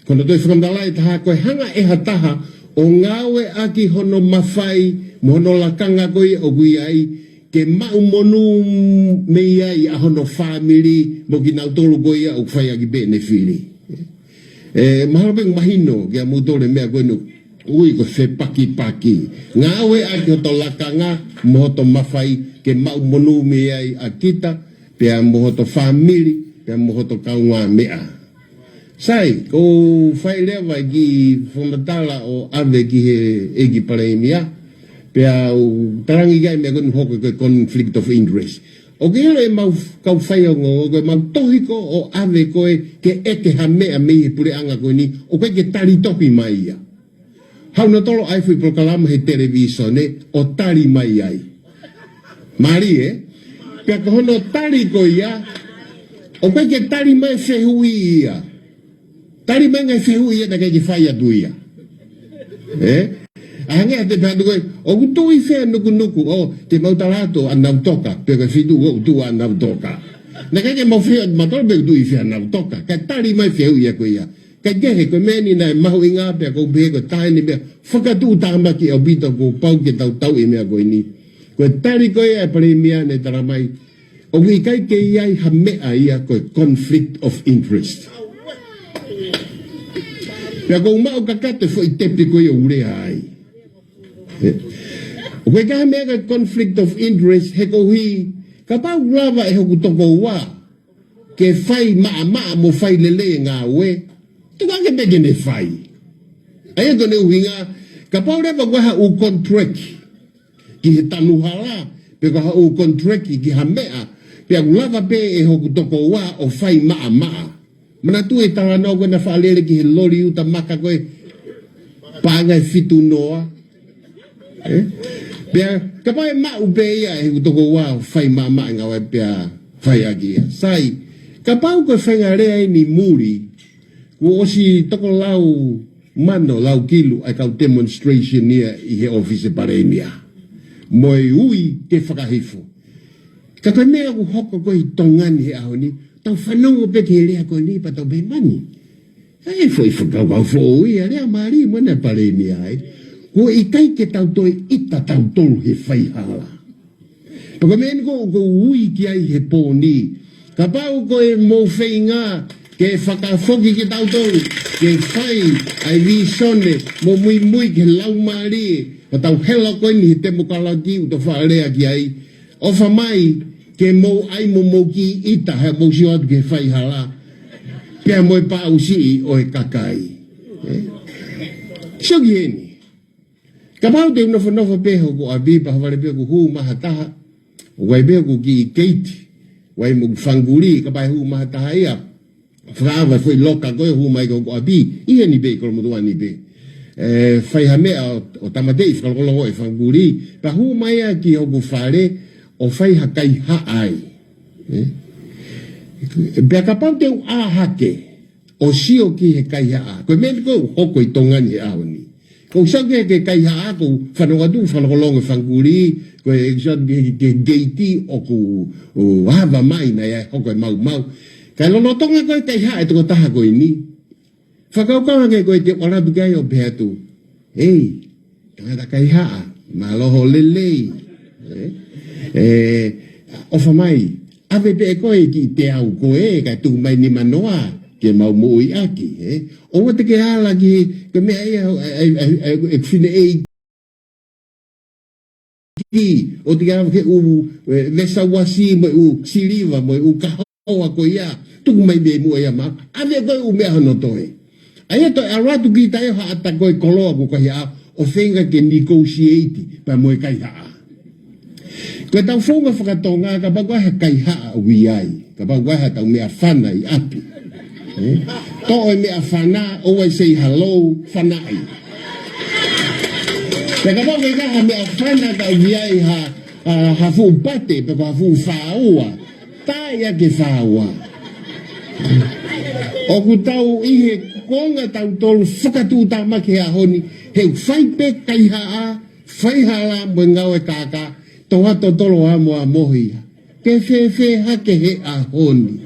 kono toi whakandalai taha koe hanga eha taha, o ngawe aki hono mawhai, mono lakanga koe o gui ai, ke mau monu me ai a hono family mo ki nau tolu koe ia o whai aki bene whiri. Maharapeng mahino kia mutore mea koe nu ui ko whe paki. Ngawe aki hoto lakanga mo hoto mawhai ke mau monu me ai a kita pia mo hoto family pia mo hoto kaunga mea. Sai, ko whai lewa ki whamatala o ave ki he egi pareimia pea tarangi gai mea konu hoko koe conflict of interest. O ke hele mau kau whaiongo, koe mau tohiko o ave koe ke eke ha mea mihi pure anga koe ni, o koe ke tari topi mai ia. Hau na tolo ai fui prokalama he televisione o tari mai ai. Mari Pia ko hono tali ko ia. O koe ke tali mai whehui ia. Tali mai ngai whehui ia na kei whai atu ia. Ahanga te pēnu koe, o kutui whea nuku, o te mautarato anau toka, pia koe whitu o tu anau toka. Na kei mau whea, matoro pia kutui whea anau toka, kai tali mai whehui ia koe ia. Kai kehe koe meni nai mahu inga pia koe pehe koe taini pia, whakatu tāmaki au pita ko pau ke tau e mea koe ni. Koe tali koe e pare mea ne taramai, o kui kai ke iai ha mea ia koe conflict of interest. Pia koe umau kakate fo i tepi koe o urea ai. O koe kaha mea koe conflict of interest he ko hui, ka pau lava e hoku toko wā, ke whai maa mo whai lele ngā ue, tuka ke peke ne whai. Aia kone uhinga, ka pau rewa waha u contract, ki he tanu hala, pe kaha u contract ki ha mea, pe au lava pe e hoku toko wā o whai maa. Mana tu e tanga no koe na whaalele ki he lori uta maka koe, pāngai fitu noa. Pea, ka pae mau pe ia e hoku toko wā o whai maa ngā wai pea whai aki ia. Sai, ka pau koe whainga rea ni muri, ko osi toko lau mano, lau kilu, ai kau demonstration nia i he office paremia. Moe ui te whakahifo. Ka koe mea ku hoko koe i tongani he aho ni, tau whanongo pe ke rea koe ni pa tau pe mani. Ai foi whakau fo ui, a rea maari mana paremia ai. Ko i kai ke tau toi ita tau tolu he whaihala. Paka mea ko ui ki ai he pōni. Ka pau koe mō whainga, ke whakafoki ke tau tolu, ke whai ai risone, mō mui ke lau maari, ka tau hela koe ni he te mokalaki u to whaarea ki ai. O whamai, ke mō ai mō ki ita, hea mō si atu ke whaihala. Pea mō e pā usi o e kakai. Soki heni. Ka pau te unofa peho ko a bipa hawale peho ko huu maha taha, wai peho ko ki i keiti, wai mo whanguri, ka pai huu maha taha ia, whaawa fwoi loka koe huu mai ko a bi, ihe ni pe, kolo mutua ni pe. Whai ha mea o tamatei, whakalokolo e whanguri, pa huu mai a ki hoku whare, o whai ha kai ha ai. Pea ka pau te u a hake, o sio ki he kai ha a, koe meni koe hoko i tongani he aho ni. Ko sange ke kai ha ko whanongatu whanakolonga whanguri, ko e ke geiti o ku hava mai na ia hoko e mau. Kai lonotonga koe kai ha e toko taha koe ni. Whakaukanga ke koe te warabu kai o peatu. Ei, tangata kai ha, maloho lelei. O whamai, ave pe koe ki te au koe, kai tuku mai ni manoa. Ke mau mui aki, o wate ke hala ki, ke mea ia, e whine e ki, o te kia ke u lesa wasi, mo u siriwa, mo u kahoa ko ia, tuku mai me mua ia maa, ave koe u mea hono toe. Aia toi aratu ki tae ha ata koe koloa ko kai a, o whenga ke negotiate, pa moe kai haa. Koe tau whonga whakatonga, ka pagwa ha kai haa ui ai, ka pagwa ha tau mea whana i api. Ko e mea whana, o ai say hello, whanai. Te ka pau ka ha mea whana ka uiai ha fu pate, pe ka fu whaua, tai ake whaua. O ku tau ihe konga tau tolu whakatu tamake a honi, heu whaipe kai haa, whaihala mo ngau e kaka, to hato tolo amo a mohi. Ke whewhe hake he a honi.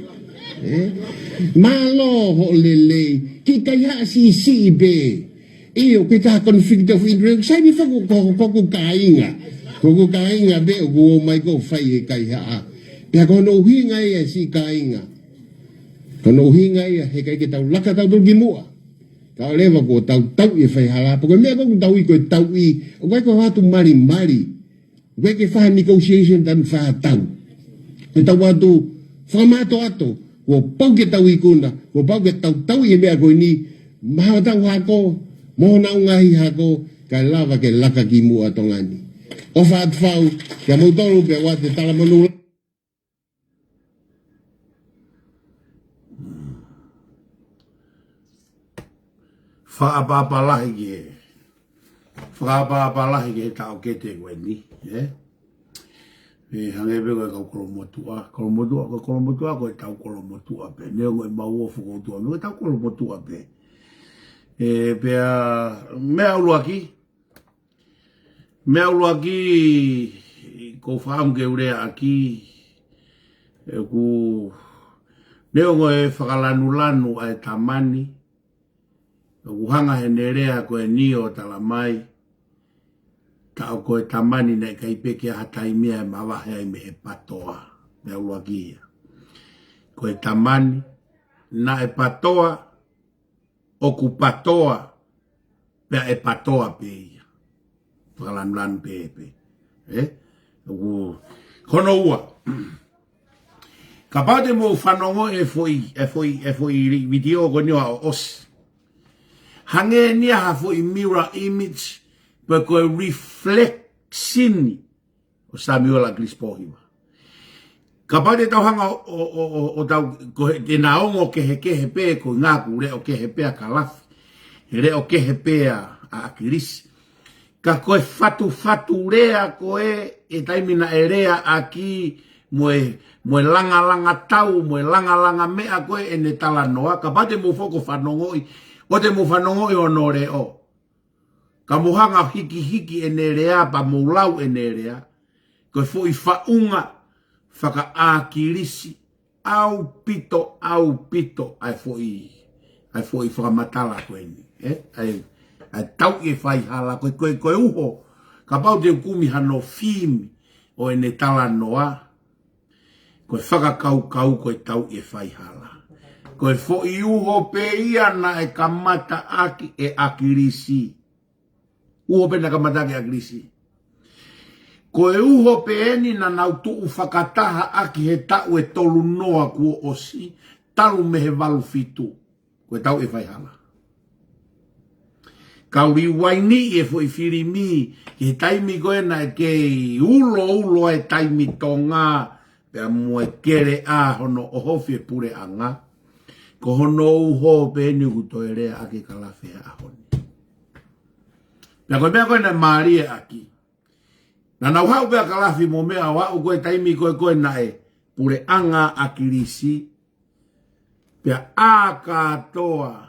Malo ho lele, ki kaya si be. Iyo, kita conflict of interest. Sai ni whaku koko kainga be o kuo mai ko whai e kaya. Pea kono uhinga ia si kainga. Kono uhinga ia he kai ke tau laka tau tulki mua. Kau lewa ko tau i whai hala. Pako mea kong tau i ko tau i. O kai ko hatu mari. O kai ke wha negotiation tan wha tau. Ke tau atu, whamato ato. Ko pau ke tau i kuna, ko pau ke tau i mea koe ni, maha tau hako, mohona ungahi hako, kai lava ke laka ki mua tongani. O whaat whau, kia mautoro pe wate talamanu. Whaapapalahi ke, whaapapalahi ke tau ke te koe ni, hange be ko kolomotua ko tau kolomotua pe ne ngo ma wo fu ko tu no tau kolomotua pe pe me aulo aki ko fam ke ure aki ku ne ngo e whakalanu ai tamani ku hanga henerea ko e nio talamai ka o koe tamani nei kai peke a hatai mea e mawahe ai me he patoa me ua kia. Koe tamani na e patoa o ku patoa pea e patoa pe ia. Whakalan pepe. Hono ua. Ka pate mo whanongo e foi video ko nio a os. Hange nia ha foi mirror image pe koe reflexini o Samuel Agrispohima. Ka pate tau hanga o tau koe te naongo kehe pe ko ngaku re o kehe pe a kalafi. Re o kehe pe a akirisi. Ka koe fatu rea koe e taimina e rea aki moe langa tau, moe langa mea koe e ne tala noa. Ka pate mo foko whanongoi, o te mo whanongoi o no reo. Ka mohanga hiki e nerea, pa moulau e nerea, koe foi whaunga, whaka ākirisi, au pito, ai foi whakamatala koe ni. Ai tau e whai hala, koe uho, ka pau te ukumi hano whimi, o e ne tala noa, koe whakakau koe tau e whai hala. Koe foi uho pe ia na e kamata aki e akirisi. Uho pe na kamata ke akirisi. Koe uho pe eni na nautu whakataha aki he tau e tolu noa kua osi, talu me he walu fitu. Koe tau e whai hala. Kauri waini e foi firimi, he taimi koe na e kei ulo e taimi tonga, pea mua kere a hono ohofi e pure anga. Ko hono uho pe eni kuto e rea ake kalafe a honi. Pea koe na maari e aki. Na nau hau pea kalafi mo mea wau koe taimi koe na e pure anga akirisi. Pea a katoa.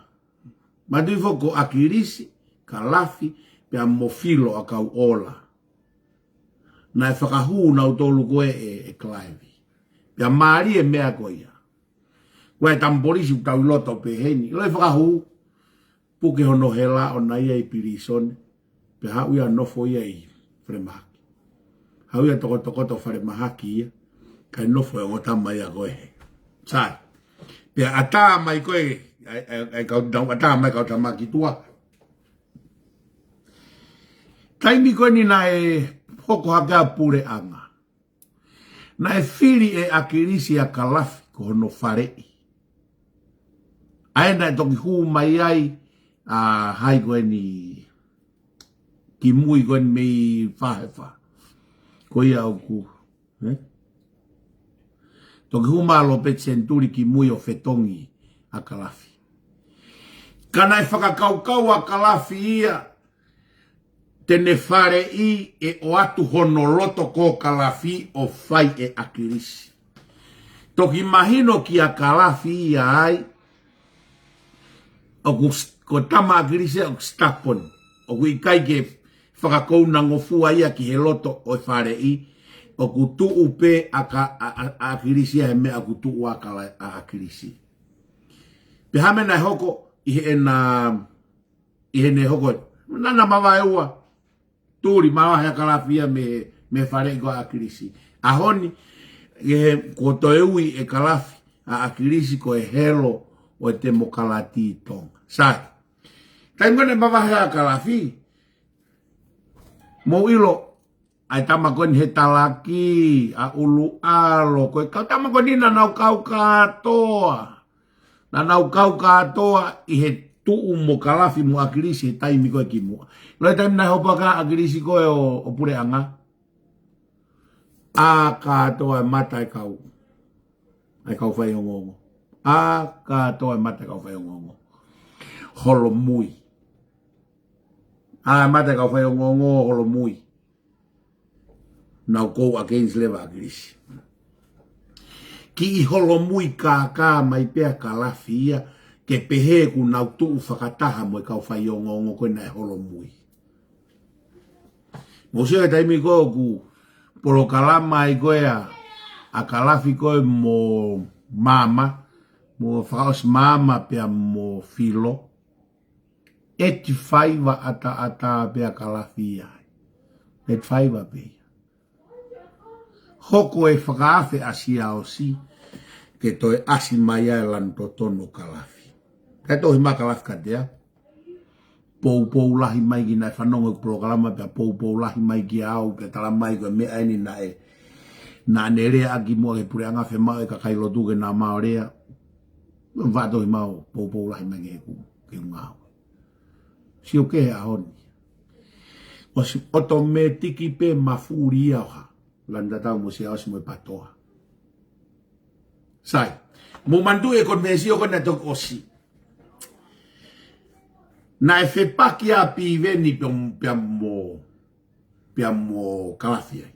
Matui foko akirisi, kalafi, pea mofilo a kau ola. Na e whakahu na utolu koe e klaivi. Pea maari e mea koe ia. Koe tamborisi utau loto pe heni. Loi whakahu, puke hono hela o na ia i pirisone. Pea hau ia nofo ia i whremahaki. Hau ia toko to whremahaki ia. Kai nofo e ngotama ia koe he. Sai. Pea ata mai koe, ata mai kau tamaki tua. Taimi koe ni na e hoko haka pure anga. Na e whiri e akirisi a kalafi ko hono wharei. Aena e toki huu mai ai a hai koe ni ki mui koe ni mei whahewha. Ko ia au ku. Toki huu malo pe senturi ki mui o whetongi a kalafi. Kana e whakakaukau a kalafi ia. Tene whare i e o atu hono loto ko kalafi o whai e akirisi. Toki mahino ki a kalafi ia ai. O ko tama akirisi o stapon. O kui kai ke whakakou na ngofua ia ki he loto o whare i. O ku tuu pe a akirisi he mea ku tuu a akirisi. Pe hamena hoko i he ne hoko. Nana mawa e ua. Turi mawa hea kalafia me whare i ko akirisi. Ahoni, ko to eui e kalafi a akirisi ko e helo o e te mokalati tonga. Sai. Taimone mawa hea kalafi. Mo ilo, ai tamakoni he talaki, a ulu alo, koe kau tamakoni na nau kau katoa. Na nau kau katoa i he tuu mo kalafi mo akirisi he taimi koe ki mua. Loi taimi na hopa ka akirisi koe o pure anga. A katoa e mata e kau. Ai kau whai ongongo. A katoa e mata e kau whai ongongo. Holo mui. A mata e kau whai ongongo holo mui. na ko against leva agrisi ki I holo mui ka mai pea kalafia ke pehe ku na tu fakataha mo ka fa yongo ko na holo mui mo se ta mi ko ku polo kalama I goya a kalafi ko mo mama mo faos mama pea mo filo 85 ata pea kalafia 85 pea hoko e whakaafe asia o si ke toi asi mai ai lan to tono kalafi. Kai tohi ma kalafi ka dea. Pou lahi mai ki nai whanonga programa pia pou lahi mai ki au ke tala mai ko me aini na nerea aki mua ke pure anga whemau e ka kailo tuke na maorea. Wa tohi mau pou lahi mai ke ngau. Si o ke a honi. O si oto me tiki pe mafuri au landa tau mo si aus mo patoa. Sai, mo mandu e konvensio ko na tok osi. Na e fe pakia pi veni pia mo kalafia.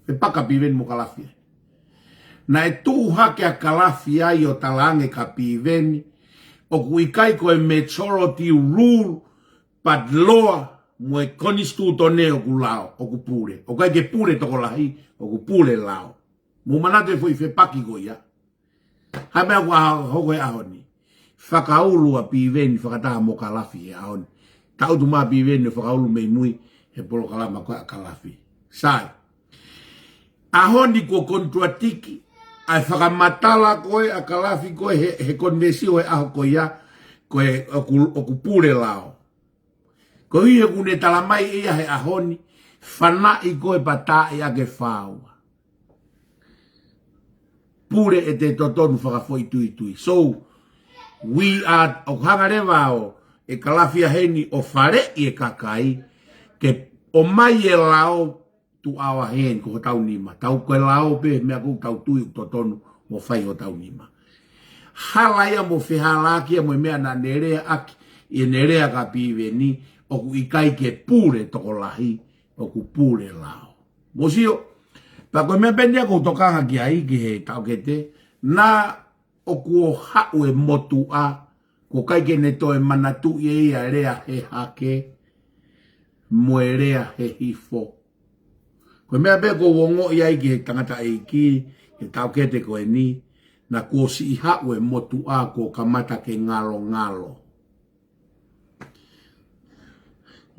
Fe paka pi veni mo kalafia. Na e tu hake a kalafia I o talange ka pi veni o kuikai ko e majority rule padloa mo e konistu tone o ku lao, o ku pure. O kai ke pure toko lahi, o ku pure lao. Mo manate foi fe paki ko ia. Hame aku hoko e ahoni. Whakaulu a piveni, whakataha mo kalafi e ahoni. Tau tu maa piveni, whakaulu mei mui, he polo kalama koe a kalafi. Sai. Ahoni ko kontratiki, ai whakamatala koe a kalafi koe, he kondesio e aho ko ia, koe o ku pure lao. Ko hie kune talamai ia he ahoni, whanai koe pata ia ke whaua. Pure e te totonu whakafoi tui. So, we are, o hangarewa o, e kalafia heni o whare I e kakai, ke o mai e lao tu awa hen ko tau nima. Tau koe lao pe, mea kou tau tui totonu mo whai o tau nima. Halaia mo whihalakia mo mea na nerea aki, I nerea ka piwe ni, o ku ikai ke pure toko lahi, o ku pure lao. Mosio, pa koe mea pendia kou tokanga ki ai ki he tau ke te, na o ku o hau e motu a, ko kai ke ne toe manatu I a rea he hake, mo e rea he hifo. Koe mea pe ko wongo I ai ki he tangata eiki, he tau ke te koe ni, na ko si I hau e motu a ko kamata ke ngalo.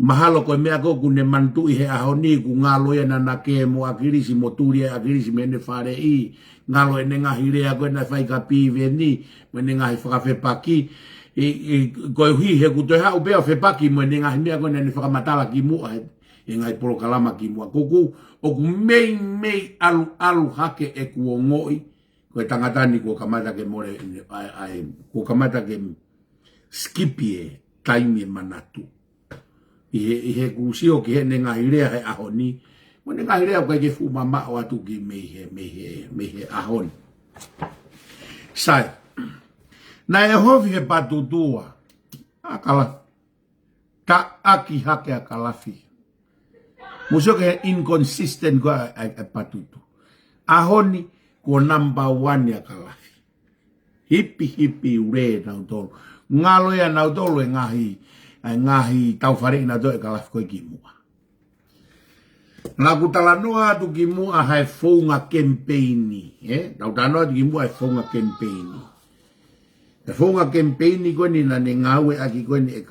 Mahalo koe mea ko kune mantu I he ahoni ku ngalo ia na ke mo akirisi mo turi akirisi mene whare I ngalo e nenga hirea koe na whai ka piwe ni mo nenga hi whakawhepaki koe hui he kutoe hau peo whepaki mo nenga hi mea koe na ni whakamatala ki mua e ngai polo kalama ki mua kuku o ku mei alu hake e ku o ngoi koe tangatani ko kamata ke more ko kamata ke skipie taimi manatu I he kusio ki he nenga hirea he ahoni. Mo nenga hirea koe ke fu mama o atu ki me he ahoni. Sai. Na e hovi he patutua. Akala. Ta aki hake a kalafi. Musio ke inconsistent ko a patutu. Ahoni ko number 1 ya kalafi. Hipi ure na utolo. Ngalo ya na utolo e ngahi tau whare ina doe kalafi koe ki mua. Ngā kutala noa tu ki mua hai whaunga kempeini. Tau tanoa tu ki mua hai whaunga kempeini. E whaunga kempeini koe ni na ne ngāue aki koe ni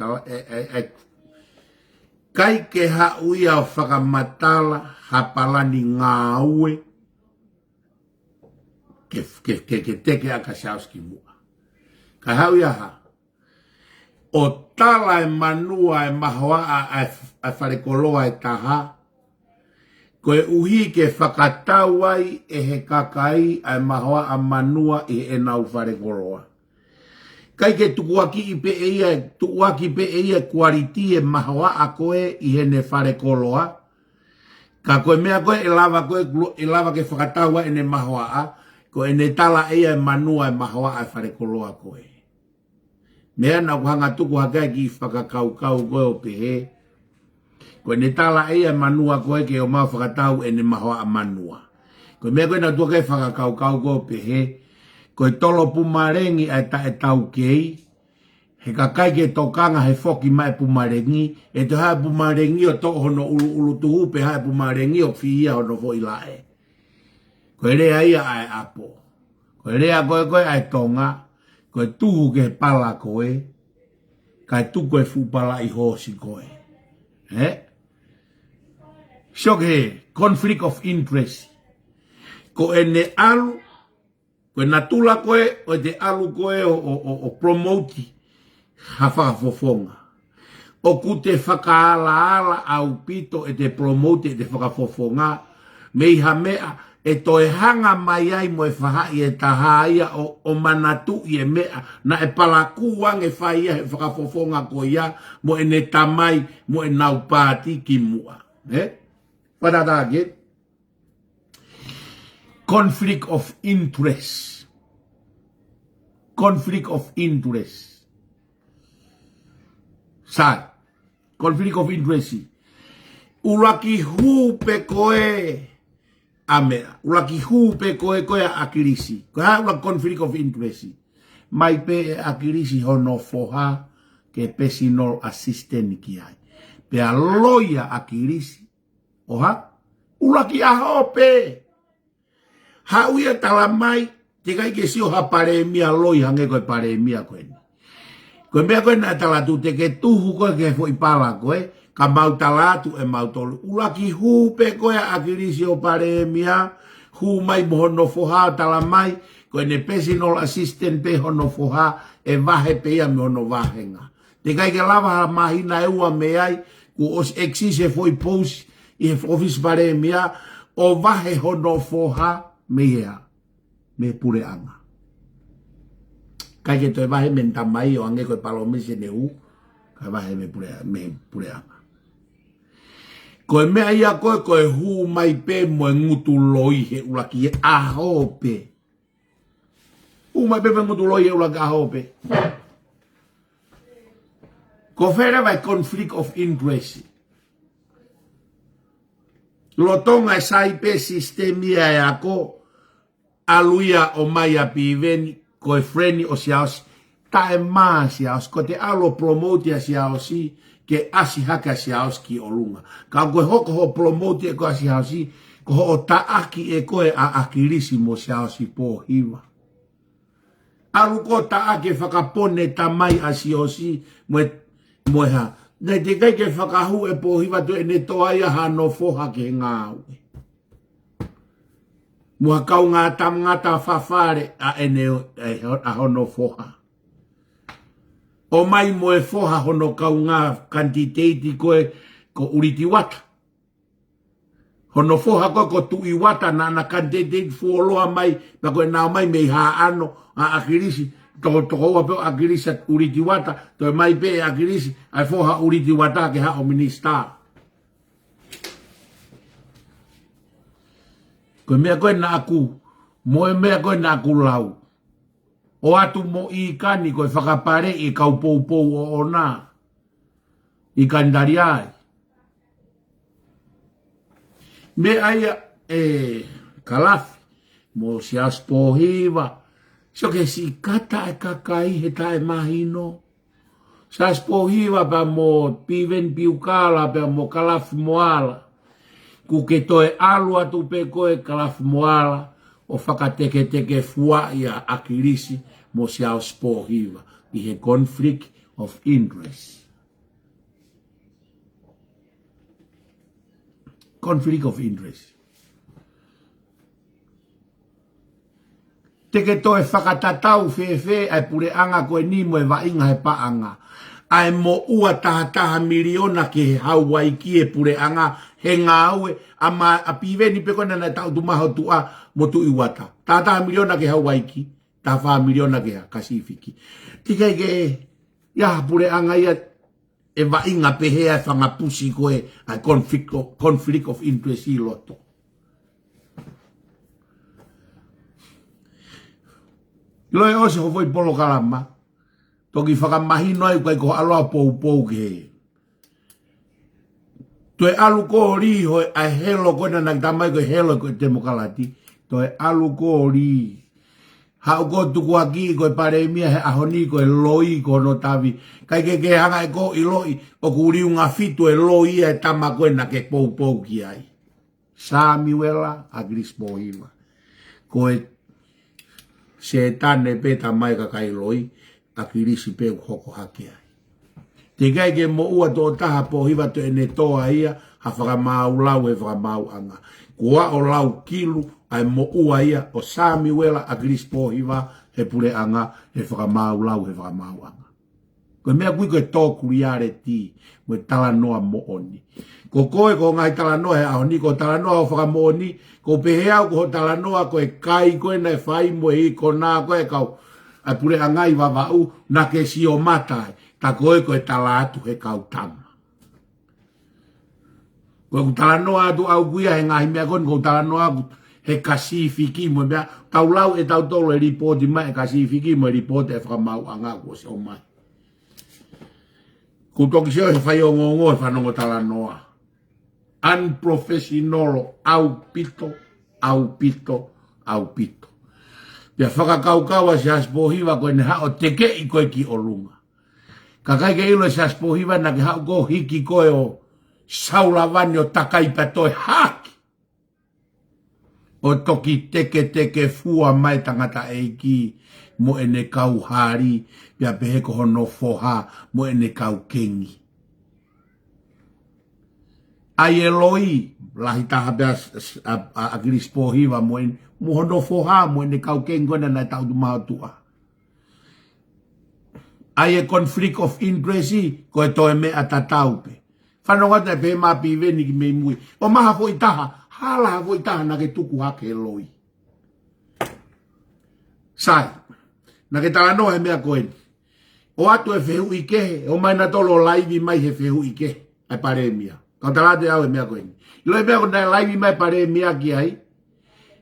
kai ke hauia o whakamatala hapalani ngāue ke teke aka shaus ki mua. Kai hauia ha. O tala e manua e mahoa a wharekoloa e taha, koe uhi ke whakatau ai e he kakai a mahoa a manua e nau wharekoloa. Kai ke tukuaki pe ia kuariti e mahoa a koe I he ne wharekoloa, ka koe mea koe e lava ke whakatau ai e ne mahoa a, koe ne tala e manua e mahoa a wharekoloa koe. Mea na kuhanga tuku hakai ki whakakau koe o pehe. Ko ne tala ia manua koe ke o mau whakatau e ne mahoa a manua. Ko mea koe na tua kai whakakau kau ko pehe. Ko tolo pumarengi ai ta e tau kei. He ka kai ke tokanga he foki mai pumarengi. E te hae pumarengi o toko hono ulu tuhupe hae pumarengi o whiia hono fo ilae. Ko rea ia ai apo. Ko rea koe ai tonga. Ko tuhu ke pala koe. Kai tuku e fupala i hosi koe. Shock he, conflict of interest. Ko ene alu, ko natula koe, o te alu koe o promote hawhaka fofonga. O ku te whakaala au pito e te promote e te whakafofonga, mei ha mea e toe hanga mai ai mo e whahai e tahaia o manatu i e mea na e palakuang e whaia e whakafofonga ko ia mo e ne tamai mo e nau pāti ki mua. What are that again? Conflict of interest. Conflict of interest. Sai. Conflict of interest. Uraki hupe koe amea. Uraki hupe koe akirisi. Koe ha ura conflict of interest. Mai pe akirisi hono foha ke personal assistant ki ai. Pe a loya akirisi. Oha, uraki ahope. Ha uia talamai, te kai ke sio ha paremia loi hange koe paremia koe ni. Koe mea koe na talatu te ke tuhu koe ke foi pala koe, ka mau talatu e mau tolu. Uraki hupe koe akirisi o paremia, hu mai mohono foha talamai, koe ne personal assistant pe hono foha, e vahe pe ia me hono vahenga. Te kai ke lava mahina e ua me ai, ku os exise foi posi, i office bare mea o vahe hono foha mea me pure anga. Kai ke toi vahe menta mai o ange koe palomese ne u, kai vahe me pure anga. Koe mea ia koe hu mai pe mo e ngutu loi he ulaki e ahope. Hu mai pe ngutu loi he ulaki ahope. Ko fere vai conflict of interest. Lotonga e saipe sistemia e ako aluia o mai a piveni ko e freni o siaosi ta e maa siaosi ko te alo promote a siaosi ke asi haka siaosi ki o lunga. Ka koe hoko ho promote e ko a siaosi ko ho o taaki e koe a akirisi mo siaosi po hiwa. Alu ko taaki e whakapone tamai a siaosi mo e ha. Nei te kai ke whakahu e pōhiwa tu e ne toaia hano foha ke ngāwe. Mua kau ngā tamngata whawhare a ene a hono foha. O mai mo e foha hono kau ngā kantiteiti koe ko uriti wata. Hono foha koe ko tui wata na kantiteiti fuoloa mai pa koe nao mai mei haa ano a akirisi. Toko wapo akirisa uriti wata, to mai pe akirisi, ai foha uriti wata ke ha o minista. Ko mea koe na aku, moe mea koe na aku lau. O atu mo I kani koe whakapare I kau pou o ona. I kandariai. Me aia kalafi, mo si aspohiva, so ke si kata e kakai he tae mahino. Sa spohiwa pa mo piven piukala pa mo kalafi moala. Ku ke toe alu atu pe koe kalafi moala o whakateke fua ia akirisi mo siao spohiwa. I he conflict of interest. Conflict of interest. Te ke toe whakatatau whewhe ai pure anga koe ni mo e wainga he paanga. Ai mo ua taha miliona ke he hauai ki e pure anga he ngāue a piveni pe kona na tau tumaho tua mo tu iwata. Taha miliona ke hauai ki, taha miliona ke ha kasifiki. Tika ke ia pure anga ia e wainga pe hea e whangapusi koe ai conflict of interest I loto. Loe ose ho foi polo kalama. Toki whakamahino ai kai ko aloa pou ke he. Toi alu ko ri ho a helo ko na tamai ko helo ko demokalati. Toi alu ko ri. Ha ko tu ko aki ko pare mia he ahoni ko loi ko no tavi. Kai ke hanga ko i loi o ku ri unga fitu e loi e tama ko na ke pou ki ai. Samuela agris boima. Ko e setane pe tamai ka kai loi akirisi pe hoko haki ai. Te kai ke mo ua tō taha po hiwa to ene toa ia, ha whakamau lau e whakamau anga. Kua o lau kilu, ai mo ua ia, o Samuela a Gris po hiwa, he pure anga, he whakamau lau he whakamau anga. Koe mea kui koe tō kuriare ti, mo e tala noa mo oni. Ko koe ko ngai tala noa he aho ni, ko tala noa o whakamo oni, ko peheau ko tala noa koe kai koe na e whai mo e ko nā koe kau, ai pure anga i wawau, na ke si o matai. Ta koe koe tala atu he kautama. Koe ku tala noa atu au kuia he ngahi mea kon, ko tala noa atu he kasifiki mo mea, tau lau e tau tolo e ripoti mai, e kasifiki mo e ripoti e whakamau anga kua se o mai. Ku toki seo he whai o ngongo e whanongo tala noa. Unprofessional, au pito, au pito, au pito. Pia whakakaukawa se haspohiwa koe ne hao teke i koe ki o lunga. Ka kai ke ilo se aspohiwa na ke hau ko hiki koe o saulavani o takai patoe haki. O toki teke fua mai tangata eiki mo ene kau hari pia pehe ko hono foha mo ene kau kengi. Ai eloi lahi taha pia akiris pohiwa mo hono foha mo ene kau kengi kona na tau dumautua. Ai e conflict of interest ko e toe mea tataupe. Whanonga te pe mapi veni ki mei mui. O maha fo itaha, hala fo itaha na ke tuku hake loi. Sai, na ke tala noa he mea koeni. O atu e whehu ike, o mai na tolo laivi mai he whehu ike, ai pare mea. Kau talate au e mea koeni. Ilo e mea ko na laivi mai pare mea ki ai.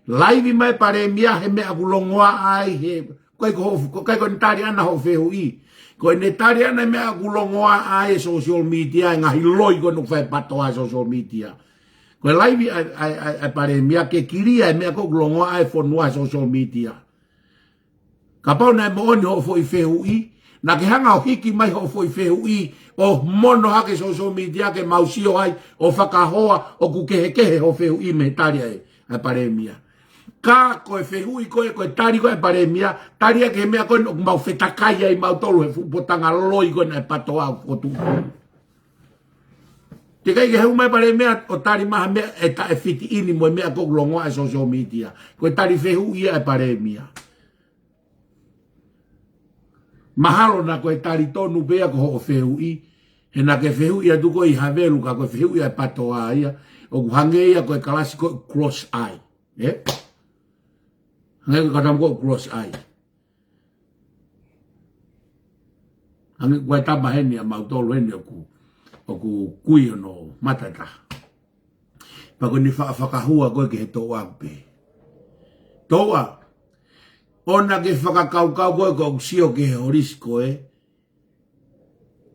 Laivi mai pare mea he mea kulongoa ai he. Koe ko ntari ana ho whehu i. Ko ne tari ana mea kulongoa ai social media ngahi loi ko nuk fai patoa social media. Ko live ai pare mea ke kiria mea ko kulongoa ai fonua social media. Ka pau na mo oni ho foi fehu i na ke hanga o hiki mai ho foi fehu i o mono hake social media ke mausio ai o whakahoa o kukehekehe ho fehu i me tari ai pare mea. Ka koe whehui koe tari koe pare mea, tari ake mea koe nuk mau whetakai ai mau tolu he fupotanga loi koe na patoa o tu. Te kai ke heu mai pare mea o tari maha mea e ta e fiti ini mo mea kok longoa e social media. Koe tari whehui ai pare mea. Mahalo na koe tari tonu bea ko ho whehui, he na ke whehui atu koe i havelu ka koe whehui ai patoa ia, o kuhange ia koe kalasi koe cross eye. Ngai ko kadam ko cross eye. Angi ko taba heni a mautolo heni o ku kui no matata. Pa ko ni whakahua koe ke he toa pe. Toa. Ona ke whakakaukau koe ko usio ke he horis koe.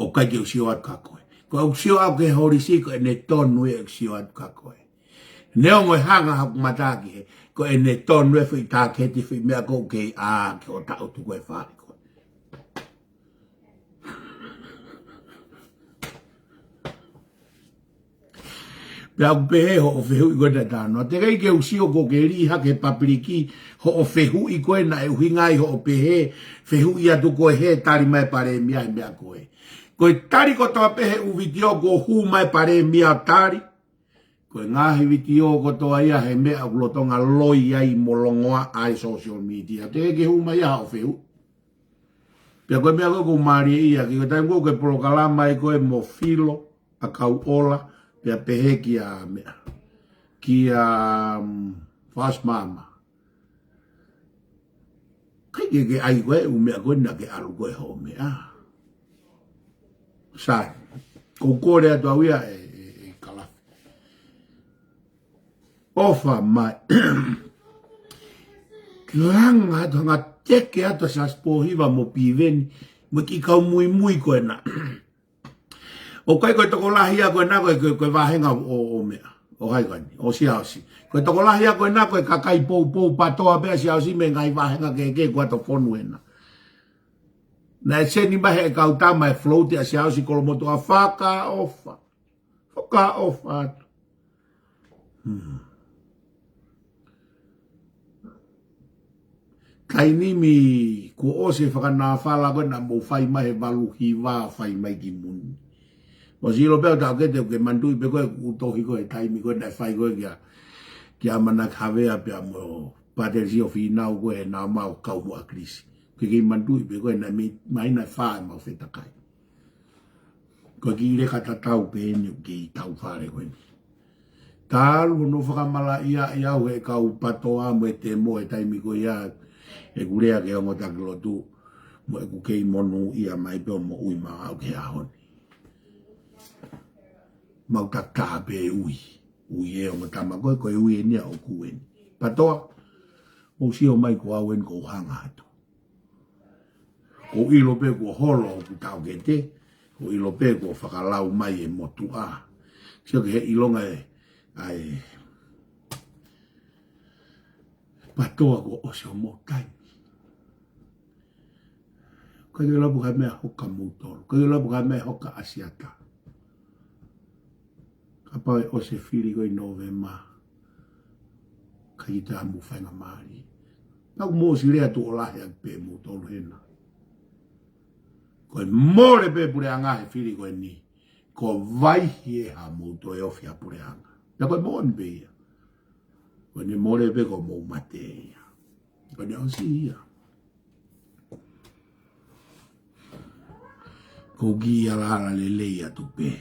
O kai ke usio at ka koe. Ko usio au ke horisi koe ne tonu e usio at ka koe. Neo ngoi hanga haku mataki he. Ko e ne tonu e whi tā keti whi mea ko kei a ke o tau tu koe whāri koe. Pea ku pehe ho o whehu i koe na tānoa. Te kei ke usio ko ke riha ke papiriki ho o whehu i koe na e uhingai ho o pehe whehu i atu koe he tari mai pare mea i mea koe. Koe tari ko toa pehe uvitio ko hu mai pare mea tari. Koe ngahi witi o kotoa ia he mea kulotonga loi ai molongoa ai social media. Te ke huma ia o whehu. Pea koe mea koe kumari ia. Ki koe taim koe polokalama i koe mo filo a kau ola. Pea pehe ki a mea. Ki a fast mama. Kai ke ai koe u mea koe na ke alu koe ho mea. Sai. Kou kore atu au ia e. Ofa mai. Langa tonga teke ato sa spohiva mo piveni. Mo ki kau mui koe na. O kai koe toko lahia koe nā koe wahenga o mea. O hai koe ni, o si ausi. Koe toko lahia koe nā koe kakai pou patoa pea si ausi me ngai wahenga ke kua to whonu ena. Na e seni mahe e kautama e float a si ausi kolomoto a whaka ofa. Whaka ofa atu. Kainimi ko ose whakana whala koe na mo whai mahe walu hi wā whai mai ki muni. O si ilo peo tau kete ke mandui pe koe utohi koe taimi koe na whai koe kia mana kawea pia mo paterisi o whinau koe na mau kau mua krisi. Ke ki mandui pe koe na maina whae mau whetakai. Koe ki ire kata tau pe ene ki tau whare koe ni. Tālu no whakamala ia iau e kau patoa mo e te mo e taimi koe ia e kurea ke ongo takilo tu mo e kukei monu ia mai peo mo ui maa au ke ahoni. Mau taka pe ui e ongo tama koe koe ui e nia o kueni. Patoa, o si o mai ko auen ko hanga hatu. Ko ilo pe ko holo o ku tau ke te, ko ilo pe ko whakalau mai e motu a. Sio ke he ilonga ai patoa ko o si o mo taimi. Koe ke lapu kai mea hoka mūtoro, koe ke lapu kai mea hoka asiata. Ka pae o se whiri koe novema, ka i tā mu whainga maari. Pau mō si rea tu o lahe ak pē mūtoro hena. Koe mōre pē pure anga he whiri koe ni, ko vaihi e ha mūto e ofi a pure anga. Na koe mōni pē ia. Koe ni mōre pē ko mō mate ia. Koe ni o si ia. Ko gia lala lelei atu pe.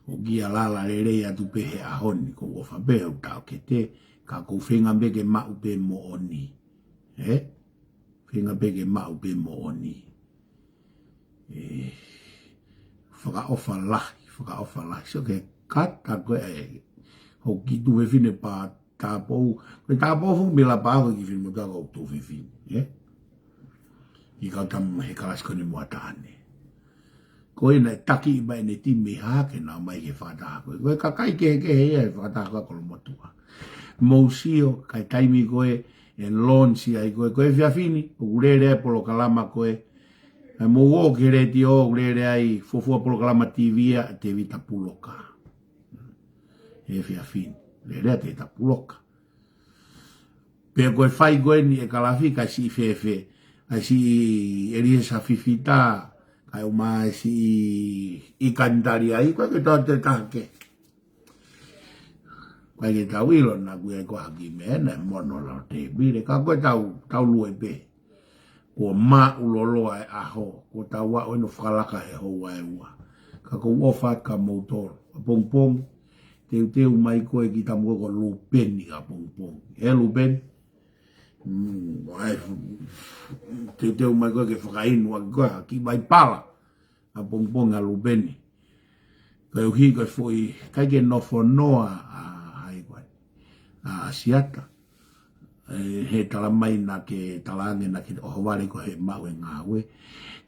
Ko gia lala lelei atu pe he ahoni. Ko wofa pe au tau ke te. Ka ko whenga peke mau pe mo oni. Whenga peke mau pe mo oni. Whaka ofa lahi. So ke kata koe e. Ho ki tu wewhine pa tāpou. Koe tāpou fu mila pa ako ki whine mo taka o tu wewhine. I kau tam he kalas kone mua tāne. Koe na taki i mai ne ti me hake na mai ke whataha koe. Koe kakai ke hea e whataha koe kolo motua. Mousio kai taimi koe e lonsi ai koe. Koe whiawhini, o kurere ai polo kalama koe. Ai mo o ke reti o kurere ai fofua polo kalama TV a te vita puloka. E whiawhini, rere a te vita puloka. Pea koe whai koe ni e kalafi kai si whewhe. Ai si erie sa fifita, kai o mai si i kantari ai, koe ke tau te take. Koe ke tau ilo na kui ai koha ki mena, mono lau te bire, ka koe tau lue pe. Ko ma uloloa e aho, ko tau wa oino whakalaka e hoa e ua. Ka ko uofat ka moutoro, pong, teu mai koe ki tamu ko lupeni ka pong. E lupeni? Teu mai koe ke whakainu a koe ki mai pala a pongpong a lupeni koe uhi koe fwoi kai ke nofo noa a hai koe a asiata he talamai na ke talange na ke ohovare ko he mau e ngawe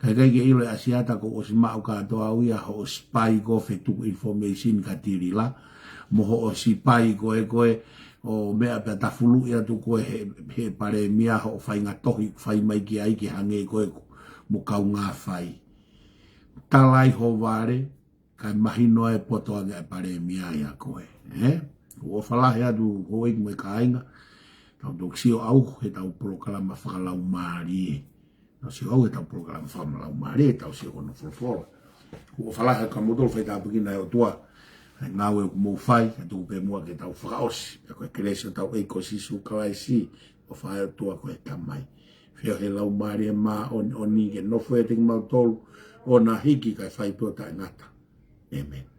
kai ke ilo e asiata ko osi mau katoa uia ho spy ko fetu information ka tirila moho o si pai koe o mea pia tafulu ia tu koe he pare mia ho whainga tohi whai mai ki ai ki hange koe mo kau ngā whai. Talai ho ware, kai mahino e poto anga e pare mia ia koe. O whalahe atu ho eik mo e ka ainga, tau tok sio au he tau polokalama whakalau maari e. Tau sio au he tau polokalama whakalau maari e, tau sio kono wholofola. O whalahe ka modol whai tāpukina e o tua. Ngawe mo fai ka tu pe mo ke tau whakaosi ko kresio tau eiko sisu kawai si o whae tua ko e tamai whio he lau maari e maa oni ke no fwe ting mau tolu o na hiki kai whai pota e ngata. Amen.